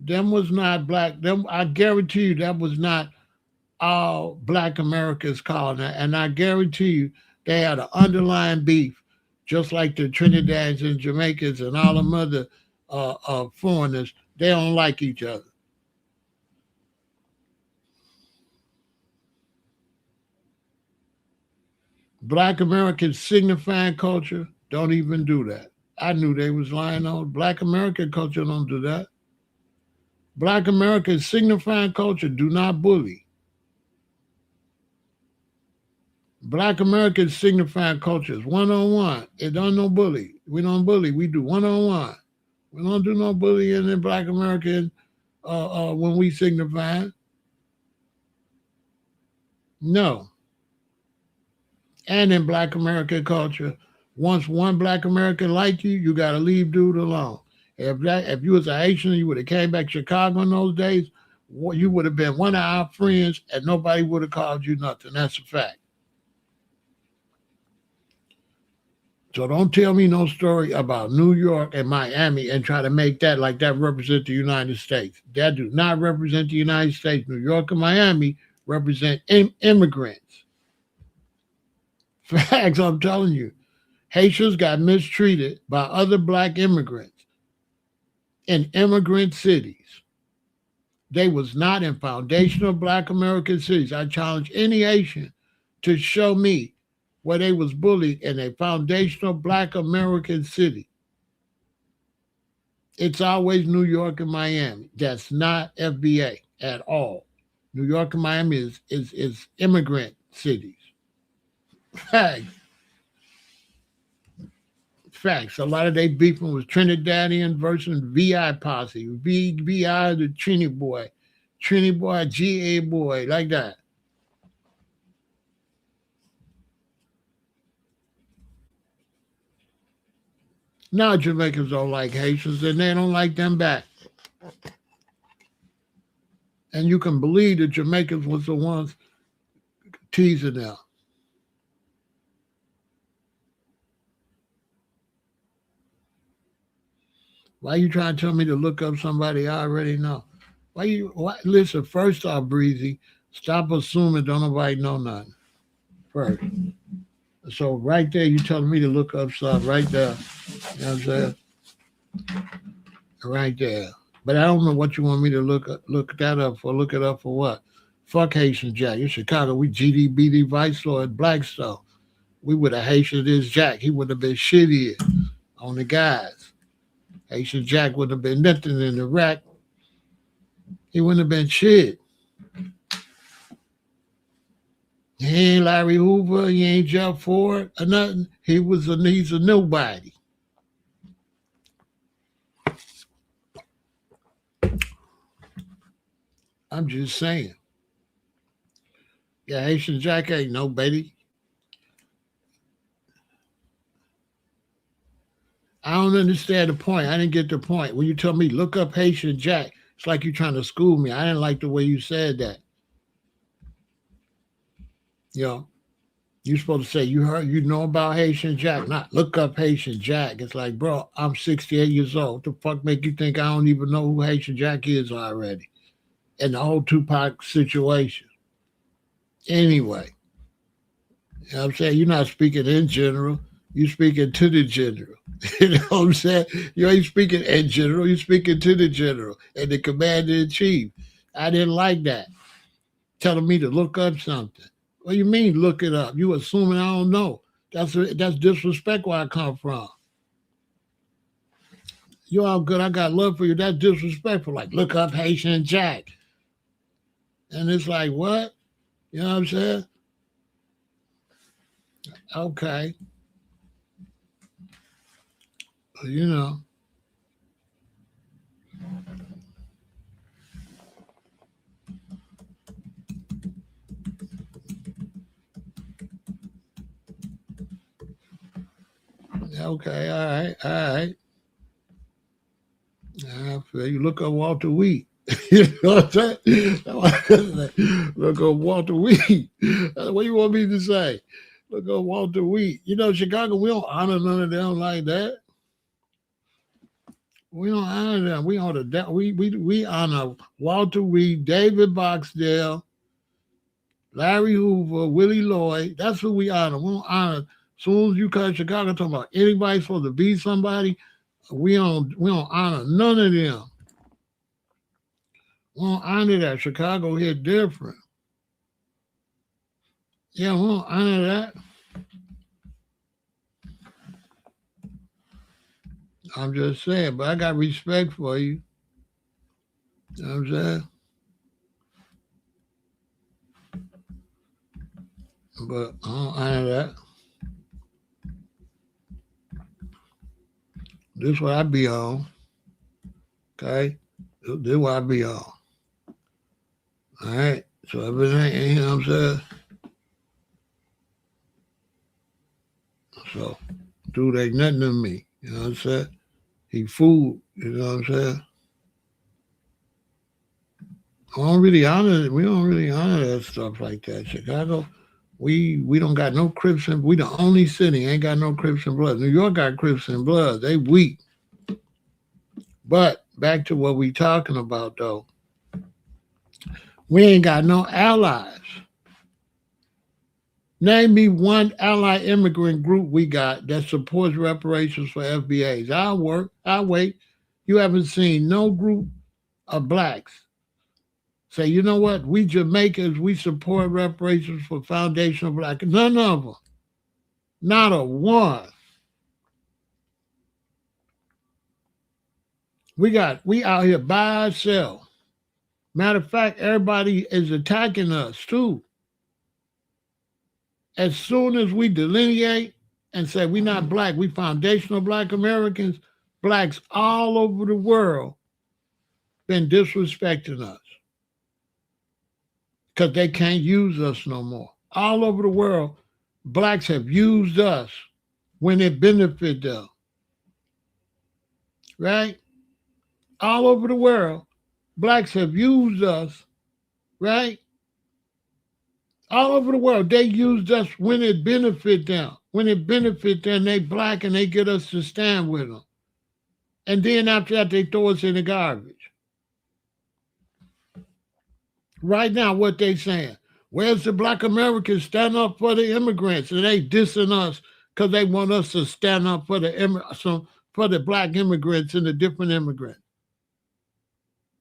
Them was not black. Them I guarantee you that was not all black Americans calling that. And I guarantee you they had an underlying beef, just like the Trinidadians and Jamaicans and all them other foreigners. They don't like each other. Black Americans signifying culture don't even do that. I knew they was lying on. Black American culture don't do that. Black Americans signifying culture do not bully. Black Americans signifying culture is one on one. It don't no bully. We don't bully. We do one on one. We don't do no bullying in Black American when we signify. No. And in Black American culture, once one Black American like you, you gotta leave dude alone. If you was a Haitian, you would have came back to Chicago in those days. You would have been one of our friends, and nobody would have called you nothing. That's a fact. So don't tell me no story about New York and Miami and try to make that like that represent the United States. That do not represent the United States. New York and Miami represent immigrants. Facts, I'm telling you. Haitians got mistreated by other black immigrants in immigrant cities. They was not in foundational black American cities. I challenge any Haitian to show me where they was bullied in a foundational black American city. It's always New York and Miami. That's not FBA at all. New York and Miami is immigrant cities. Facts. Facts. A lot of they beefing was Trinidadian versus VI posse. VI the Trini boy, GA boy, like that. Now Jamaicans don't like Haitians and they don't like them back. And you can believe the Jamaicans was the ones teasing them. Why you trying to tell me to look up somebody I already know? Listen, first off, Breezy, stop assuming don't nobody know nothing. First. So right there, you telling me to look up stuff right there. You know what I'm saying? Right there. But I don't know what you want me to look that up for. Look it up for what? Fuck Haitian Jack. In Chicago, we GDBD Vice Lord Blackstone. We would have Haitian this Jack. He would have been shittier on the guys. Haitian Jack would have been nothing in the rack. He wouldn't have been shit. He ain't Larry Hoover. He ain't Jeff Ford or nothing. He's a nobody. I'm just saying. Yeah, Haitian Jack ain't nobody. I don't understand the point. I didn't get the point. When you tell me look up Haitian Jack, it's like you're trying to school me. I didn't like the way you said that. You know, you're supposed to say you know about Haitian Jack, not look up Haitian Jack. It's like, bro, I'm 68 years old. What the fuck make you think I don't even know who Haitian Jack is already? And the whole Tupac situation. Anyway, you know what I'm saying? You're not speaking in general. You're speaking to the general. You know what I'm saying? You ain't speaking in general. You're speaking to the general and the commander in chief. I didn't like that. Telling me to look up something. What do you mean look it up? You assuming I don't know. That's disrespect where I come from. You all good. I got love for you. That's disrespectful. Like look up Haitian Jack. And it's like, what? You know what I'm saying? Okay. You know. Okay, all right, all right. I feel you look up Walter Wheat. You know what I'm saying? Look up Walter Wheat. What you want me to say? Look up Walter Wheat. You know, Chicago, we don't honor none of them like that. We don't honor them. We honor Walter Wheat, David Boxdale, Larry Hoover, Willie Lloyd. That's who we honor. We don't honor. As soon as you cut Chicago, talking about anybody supposed to be somebody, we don't honor none of them. We don't honor that. Chicago here different. Yeah, we don't honor that. I'm just saying, but I got respect for you. You know what I'm saying? But I don't honor that. This what I be on. Okay? This what I be on. All right? So everything, you know what I'm saying? So, dude ain't nothing to me. You know what I'm saying? He food. You know what I'm saying? We don't really honor that stuff like that. Chicago, we don't got no Crips and we the only city ain't got no Crips and Blood. New York got Crips and Blood. They weak. But back to what we talking about though. We ain't got no allies. Name me one ally immigrant group we got that supports reparations for FBAs. I'll work. I'll wait. You haven't seen no group of blacks say, you know what? We Jamaicans, we support reparations for foundational black. None of them. Not a one. We out here by ourselves. Matter of fact, everybody is attacking us too. As soon as we delineate and say we're not black, we foundational black Americans, blacks all over the world been disrespecting us because they can't use us no more. All over the world, blacks have used us when it benefit them. Right? All over the world, blacks have used us, right? All over the world, they used us when it benefit them. When it benefit them, they black and they get us to stand with them. And then after that, they throw us in the garbage. Right now, what they saying? Where's the black Americans stand up for the immigrants? And they dissing us because they want us to stand up for the black immigrants and the different immigrants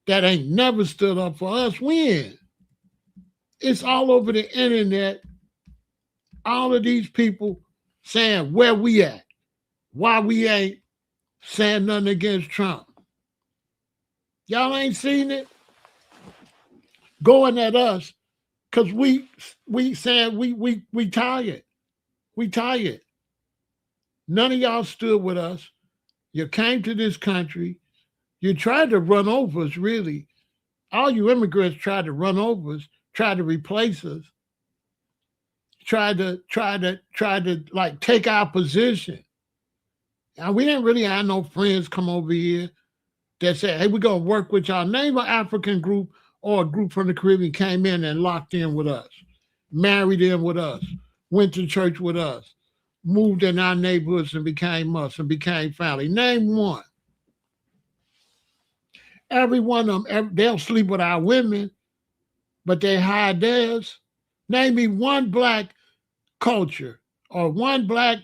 that ain't never stood up for us. When? It's all over the internet. All of these people saying where we at, why we ain't saying nothing against Trump. Y'all ain't seen it? Going at us Because we saying we tired. We tired. None of y'all stood with us. You came to this country. You tried to run over us, really. All you immigrants tried to run over us, tried to replace us, tried to like take our position. And we didn't really have no friends come over here that said, hey, we're gonna work with y'all. Name an African group or a group from the Caribbean came in and locked in with us, married in with us, went to church with us, moved in our neighborhoods and became us and became family. Name one. Every one of them, they'll sleep with our women, but they hide theirs. Name me one black culture or one black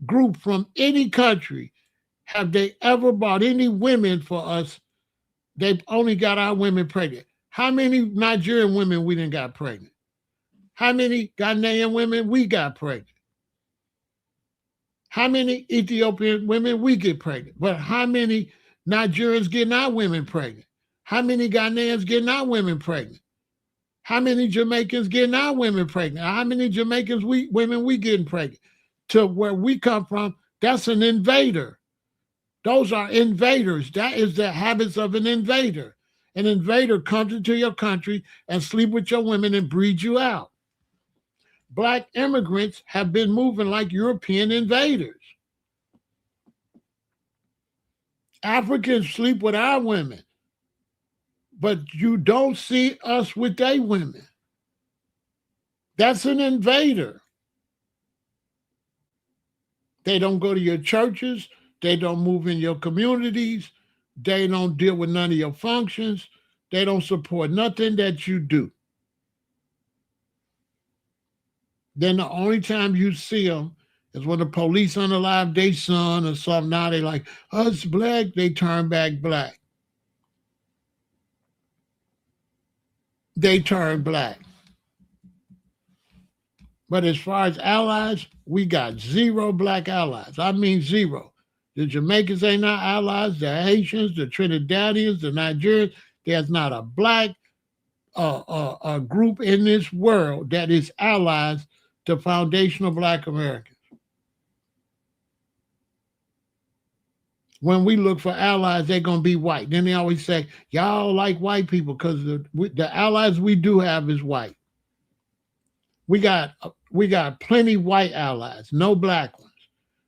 group from any country. Have they ever bought any women for us? They've only got our women pregnant. How many Nigerian women we done got pregnant? How many Ghanaian women we got pregnant? How many Ethiopian women we get pregnant? But how many Nigerians getting our women pregnant? How many Ghanaians getting our women pregnant? How many Jamaicans getting our women pregnant? How many Jamaicans women we getting pregnant? To where we come from, that's an invader. Those are invaders. That is the habits of an invader. An invader comes into your country and sleep with your women and breed you out. Black immigrants have been moving like European invaders. Africans sleep with our women, but you don't see us with their women. That's an invader. They don't go to your churches. They don't move in your communities. They don't deal with none of your functions. They don't support nothing that you do. Then the only time you see them is when the police unalive their son or something. Now they like, us black, they turn back black. They turn black. But as far as allies, we got zero black allies. I mean zero. The Jamaicans ain't our allies, the Haitians, the Trinidadians, the Nigerians. There's not a black group in this world that is allies to foundational black Americans. When we look for allies, they're going to be white. Then they always say, y'all like white people because the allies we do have is white. We got plenty white allies, no black ones.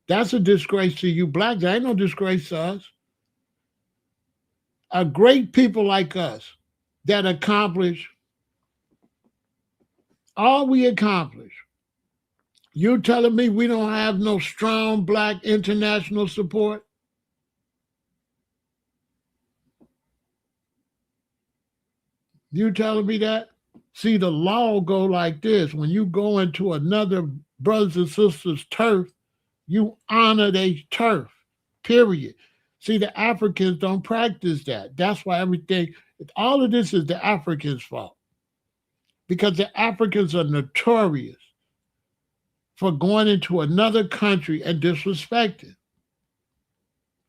That's a disgrace to you blacks. That ain't no disgrace to us. A great people like us that accomplish all we accomplish. You're telling me we don't have no strong black international support? You telling me that? See, the law go like this. When you go into another brothers and sisters' turf, you honor their turf, period. See, the Africans don't practice that. That's why all of this is the Africans' fault. Because the Africans are notorious for going into another country and disrespecting.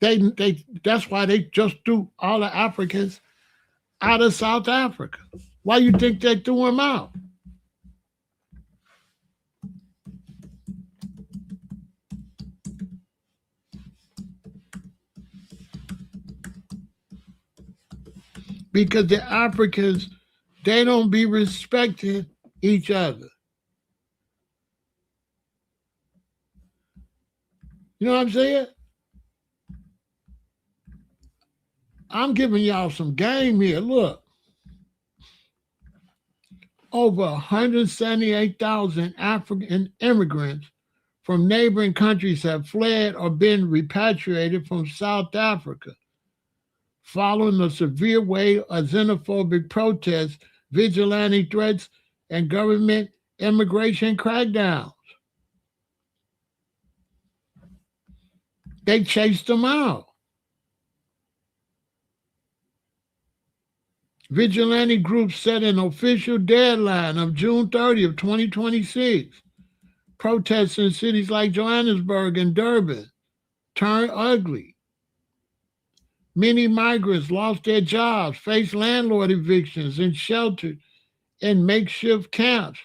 That's why they just threw all the Africans out of South Africa. Why you think they threw them out? Because the Africans, they don't be respecting each other. You know what I'm saying? I'm giving y'all some game here. Look. Over 178,000 African immigrants from neighboring countries have fled or been repatriated from South Africa following a severe wave of xenophobic protests, vigilante threats, and government immigration crackdowns. They chased them out. Vigilante groups set an official deadline of June 30th, 2026. Protests in cities like Johannesburg and Durban turned ugly. Many migrants lost their jobs, faced landlord evictions, and sheltered in makeshift camps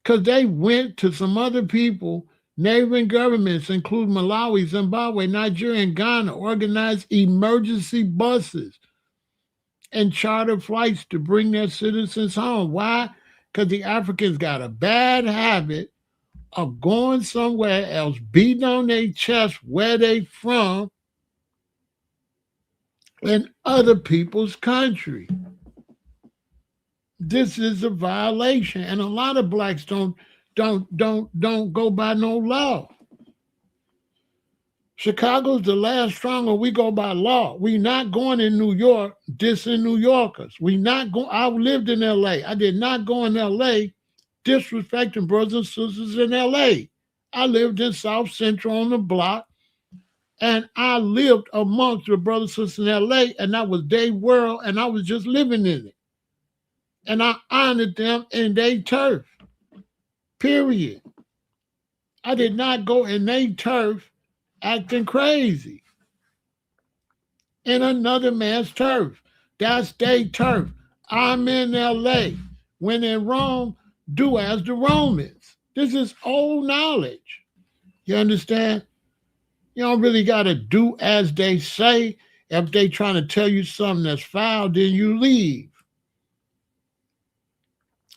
because they went to some other people, neighboring governments, including Malawi, Zimbabwe, Nigeria, and Ghana, organized emergency buses and charter flights to bring their citizens home. Why? Because the Africans got a bad habit of going somewhere else, beating on their chest where they from in other people's country. This is a violation, and a lot of blacks don't go by no law. Chicago's the last strong one. We go by law. We not going in New York dissing New Yorkers. We not going. I lived in L.A. I did not go in L.A. disrespecting brothers and sisters in L.A. I lived in South Central on the block, and I lived amongst the brothers and sisters in L.A. and that was their world, and I was just living in it. And I honored them in their turf. Period. I did not go in their turf acting crazy in another man's turf. That's their turf. I'm in LA. When in Rome, do as the Romans. This is old knowledge. You understand? You don't really got to do as they say. If they trying to tell you something that's foul, then you leave.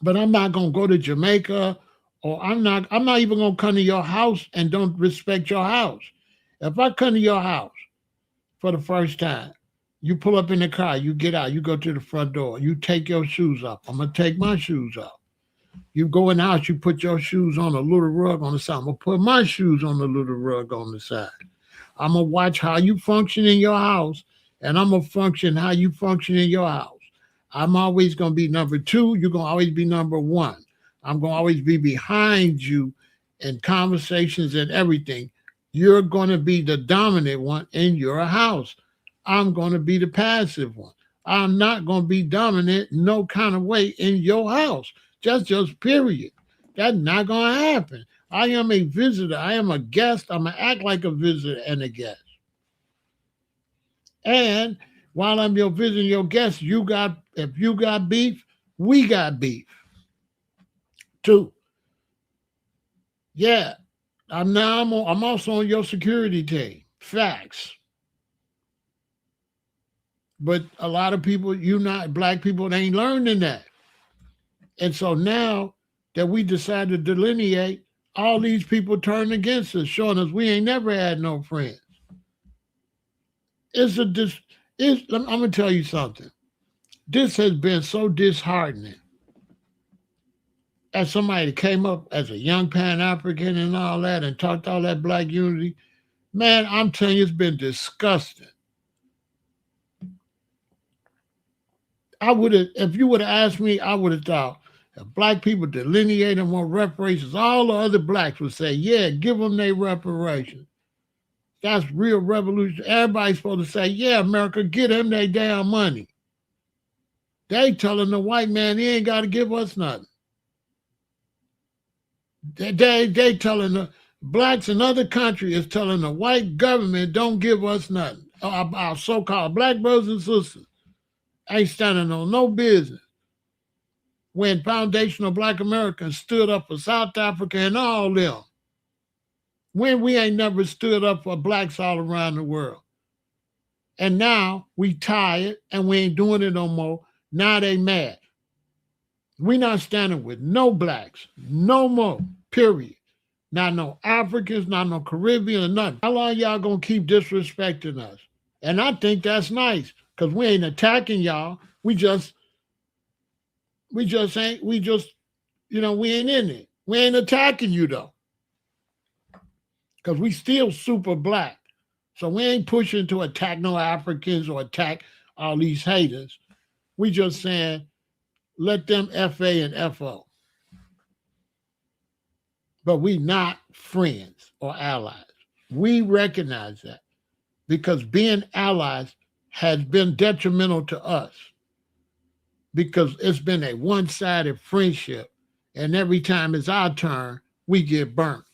But I'm not going to go to Jamaica, or I'm not even going to come to your house and don't respect your house. If I come to your house for the first time, you pull up in the car, you get out, you go to the front door, you take your shoes off. I'm going to take my shoes off. You go in the house, you put your shoes on a little rug on the side. I'm going to put my shoes on the little rug on the side. I'm going to watch how you function in your house, and I'm going to function how you function in your house. I'm always going to be number two. You're going to always be number one. I'm going to always be behind you in conversations and everything. You're going to be the dominant one in your house. I'm going to be the passive one. I'm not going to be dominant no kind of way in your house. Just period. That's not going to happen. I am a visitor. I am a guest. I'm going to act like a visitor and a guest. And while I'm your visiting your guest, if you got beef, we got beef too. Yeah. I'm also on your security team. Facts. But a lot of people, black people, they ain't learning that. And so now that we decided to delineate, all these people turn against us, showing us we ain't never had no friends. I'm gonna tell you something. This has been so disheartening. As somebody that came up as a young Pan-African and all that and talked all that black unity, man, I'm telling you, it's been disgusting. If you would have asked me, I would have thought if black people delineate and want reparations, all the other blacks would say, yeah, give them their reparations. That's real revolution. Everybody's supposed to say, yeah, America, get them their damn money. They telling the white man he ain't got to give us nothing. They telling the blacks in other countries is telling the white government don't give us nothing. Our so-called black brothers and sisters ain't standing on no business. When foundational black Americans stood up for South Africa and all them. When we ain't never stood up for blacks all around the world. And now we tired and we ain't doing it no more. Now they mad. We not standing with no blacks, no more, period. Not no Africans, not no Caribbean, or nothing. How long y'all gonna keep disrespecting us? And I think that's nice, because we ain't attacking y'all. We ain't in it. We ain't attacking you though. Because we still super black. So we ain't pushing to attack no Africans or attack all these haters. We just saying, let them FA and FO. But we not friends or allies. We recognize that because being allies has been detrimental to us because it's been a one-sided friendship, and every time it's our turn, we get burnt.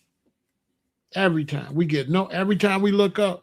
Every time we look up,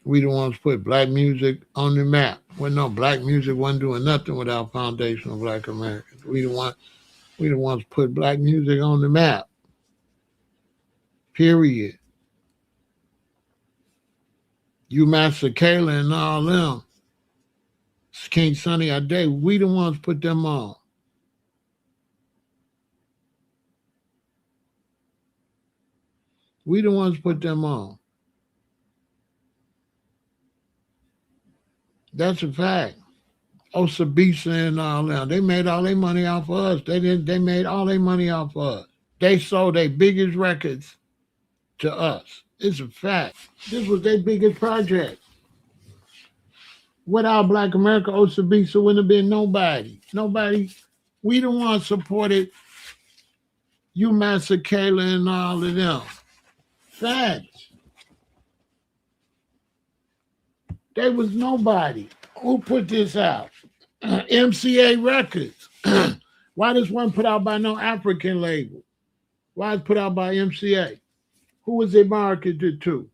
We the ones put black music on the map. Well, no, black music wasn't doing nothing without foundational black Americans. We the ones put black music on the map. Period. You Master Kayla and all them, King Sunny Ade, we the ones put them on. We the ones put them on. That's a fact. Osabisa and all them. They made all their money off of us. They made all their money off of us. They sold their biggest records to us. It's a fact. This was their biggest project. Without Black America, Osabisa wouldn't have been nobody. Nobody. We the ones supported you, Master Kayla, and all of them. Facts. They was nobody. Who put this out? MCA Records. Why this one put out by no African label? Why it's put out by MCA? Who was it marketed to?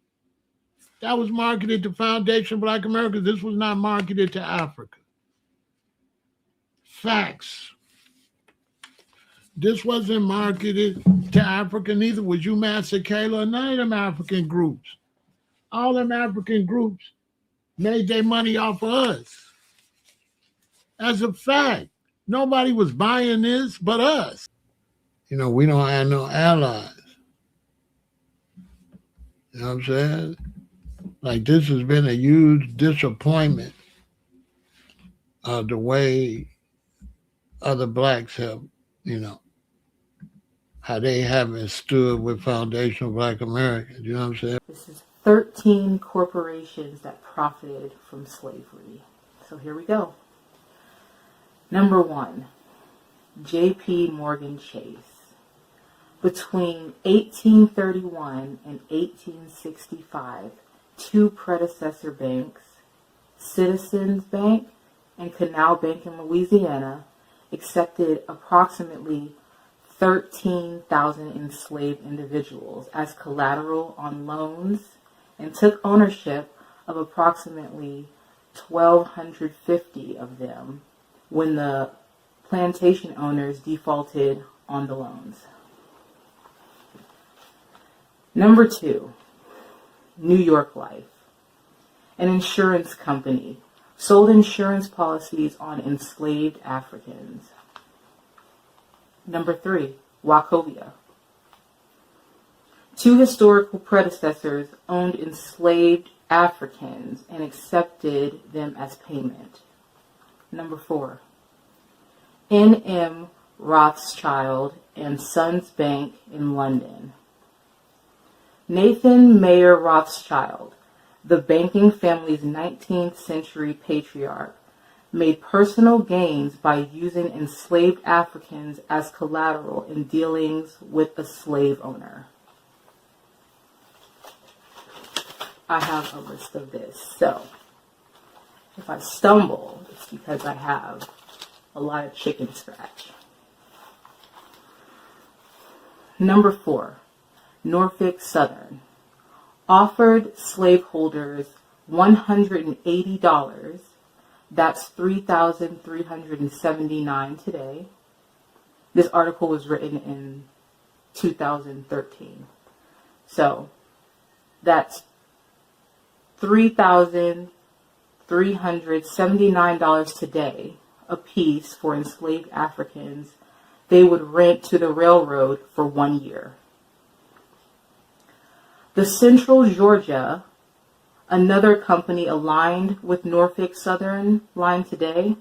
That was marketed to Foundation Black America. This was not marketed to Africa. Facts. This wasn't marketed to Africa, neither was UMass Kayla or none of them African groups. All them African groups made their money off of us. As a fact, nobody was buying this but us. You know, we don't have no allies. You know what I'm saying? Like, this has been a huge disappointment of the way other blacks have, you know, how they haven't stood with foundational Black Americans. You know what I'm saying? This is 13 corporations that profited from slavery. So here we go. Number 1, J.P. Morgan Chase. Between 1831 and 1865, 2 predecessor banks, Citizens Bank and Canal Bank in Louisiana, accepted approximately 13,000 enslaved individuals as collateral on loans and took ownership of approximately 1,250 of them when the plantation owners defaulted on the loans. Number 2, New York Life, an insurance company, sold insurance policies on enslaved Africans. Number 3, Wachovia. 2 historical predecessors owned enslaved Africans and accepted them as payment. Number 4, N.M. Rothschild and Sons Bank in London. Nathan Mayer Rothschild, the banking family's 19th century patriarch, made personal gains by using enslaved Africans as collateral in dealings with a slave owner. I have a list of this, so if I stumble, it's because I have a lot of chicken scratch. Number 4, Norfolk Southern offered slaveholders $180. That's $3,379 today. This article was written in 2013. So that's $3,379 today a piece for enslaved Africans they would rent to the railroad for 1 year. The Central Georgia, another company aligned with Norfolk Southern Line today,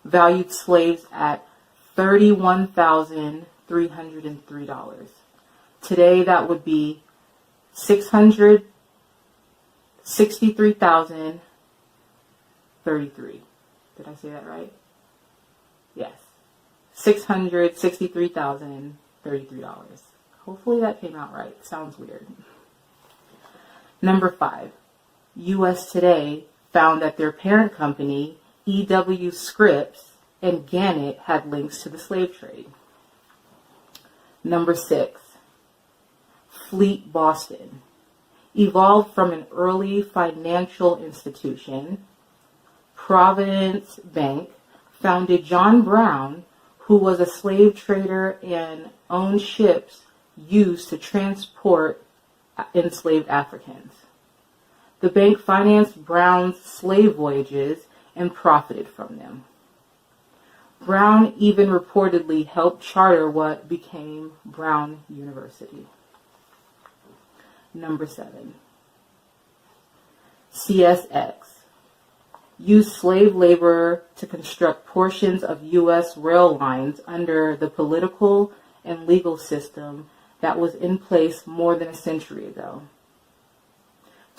valued slaves at $31,303. Today that would be $663,033. Did I say that right? Yes. $663,033. Hopefully that came out right. Sounds weird. Number 5. U.S. Today found that their parent company, E.W. Scripps and Gannett, had links to the slave trade. Number 6. Fleet Boston. evolved from an early financial institution. Providence Bank founded John Brown, who was a slave trader and owned ships used to transport enslaved Africans. The bank financed Brown's slave voyages and profited from them. Brown even reportedly helped charter what became Brown University. Number 7. CSX used slave labor to construct portions of U.S. rail lines under the political and legal system that was in place more than a century ago.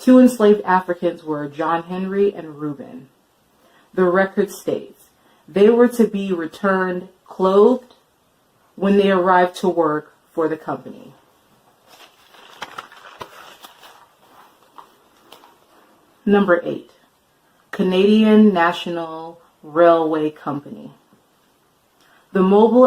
2 enslaved Africans were John Henry and Reuben. The record states they were to be returned clothed when they arrived to work for the company. Number 8. Canadian National Railway Company. The Mobile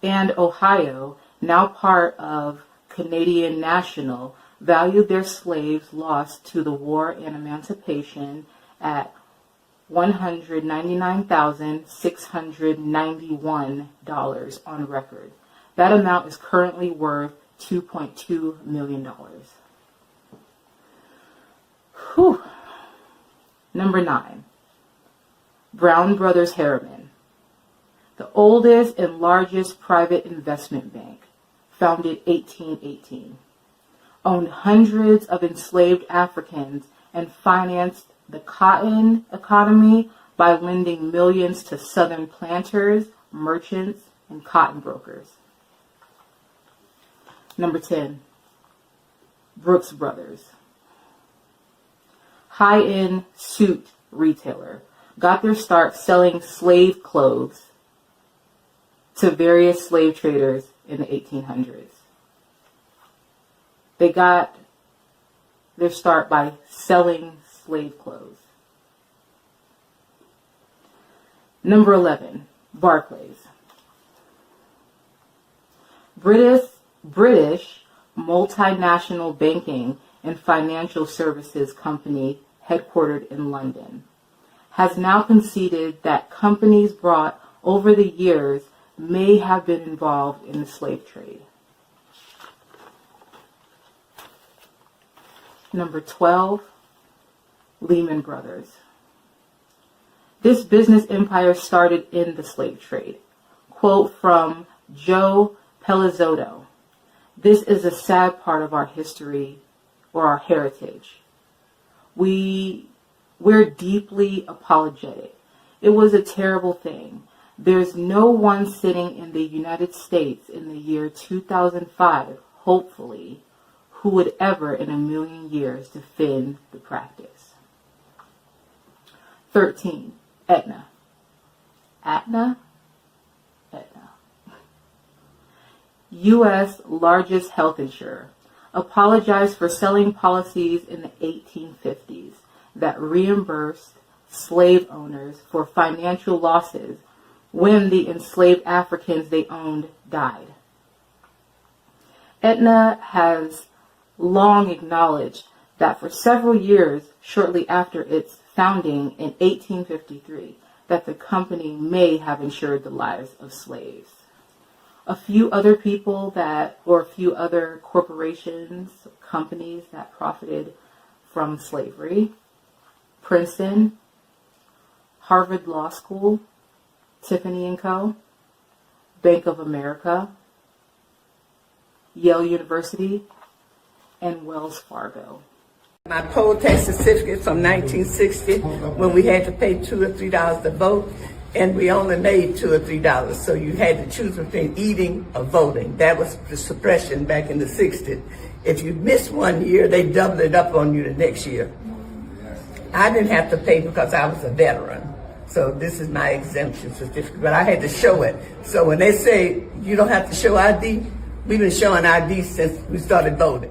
and Ohio, now part of Canadian National, valued their slaves lost to the war and emancipation at $199,691 on record. That amount is currently worth $2.2 million. Whew. Number 9. Brown Brothers Harriman, the oldest and largest private investment bank, founded 1818, owned hundreds of enslaved Africans and financed the cotton economy by lending millions to Southern planters, merchants, and cotton brokers. Number 10. Brooks Brothers, high-end suit retailer, got their start selling slave clothes to various slave traders in the 1800s. They got their start by selling slave clothes. Number 11, Barclays. British multinational banking and financial services company headquartered in London, has now conceded that companies brought over the years may have been involved in the slave trade. Number 12, Lehman Brothers. This business empire started in the slave trade. Quote from Joe Pelizzotto: "This is a sad part of our history or our heritage. We're deeply apologetic. It was a terrible thing. There's no one sitting in the United States in the year 2005, hopefully, who would ever in a million years defend the practice." 13. Aetna. Aetna? Aetna. U.S. largest health insurer, apologized for selling policies in the 1850s that reimbursed slave owners for financial losses when the enslaved Africans they owned died. Aetna has long acknowledged that for several years shortly after its founding in 1853, that the company may have insured the lives of slaves. A few other corporations, companies that profited from slavery: Princeton, Harvard Law School, Tiffany & Co., Bank of America, Yale University, and Wells Fargo. My poll tax certificate from 1960, when we had to pay $2 or $3 to vote, and we only made $2 or $3, so you had to choose between eating or voting. That was the suppression back in the 60s. If you missed 1 year, they doubled it up on you the next year. I didn't have to pay because I was a veteran. So this is my exemption certificate, but I had to show it. So when they say you don't have to show ID, we've been showing ID since we started voting.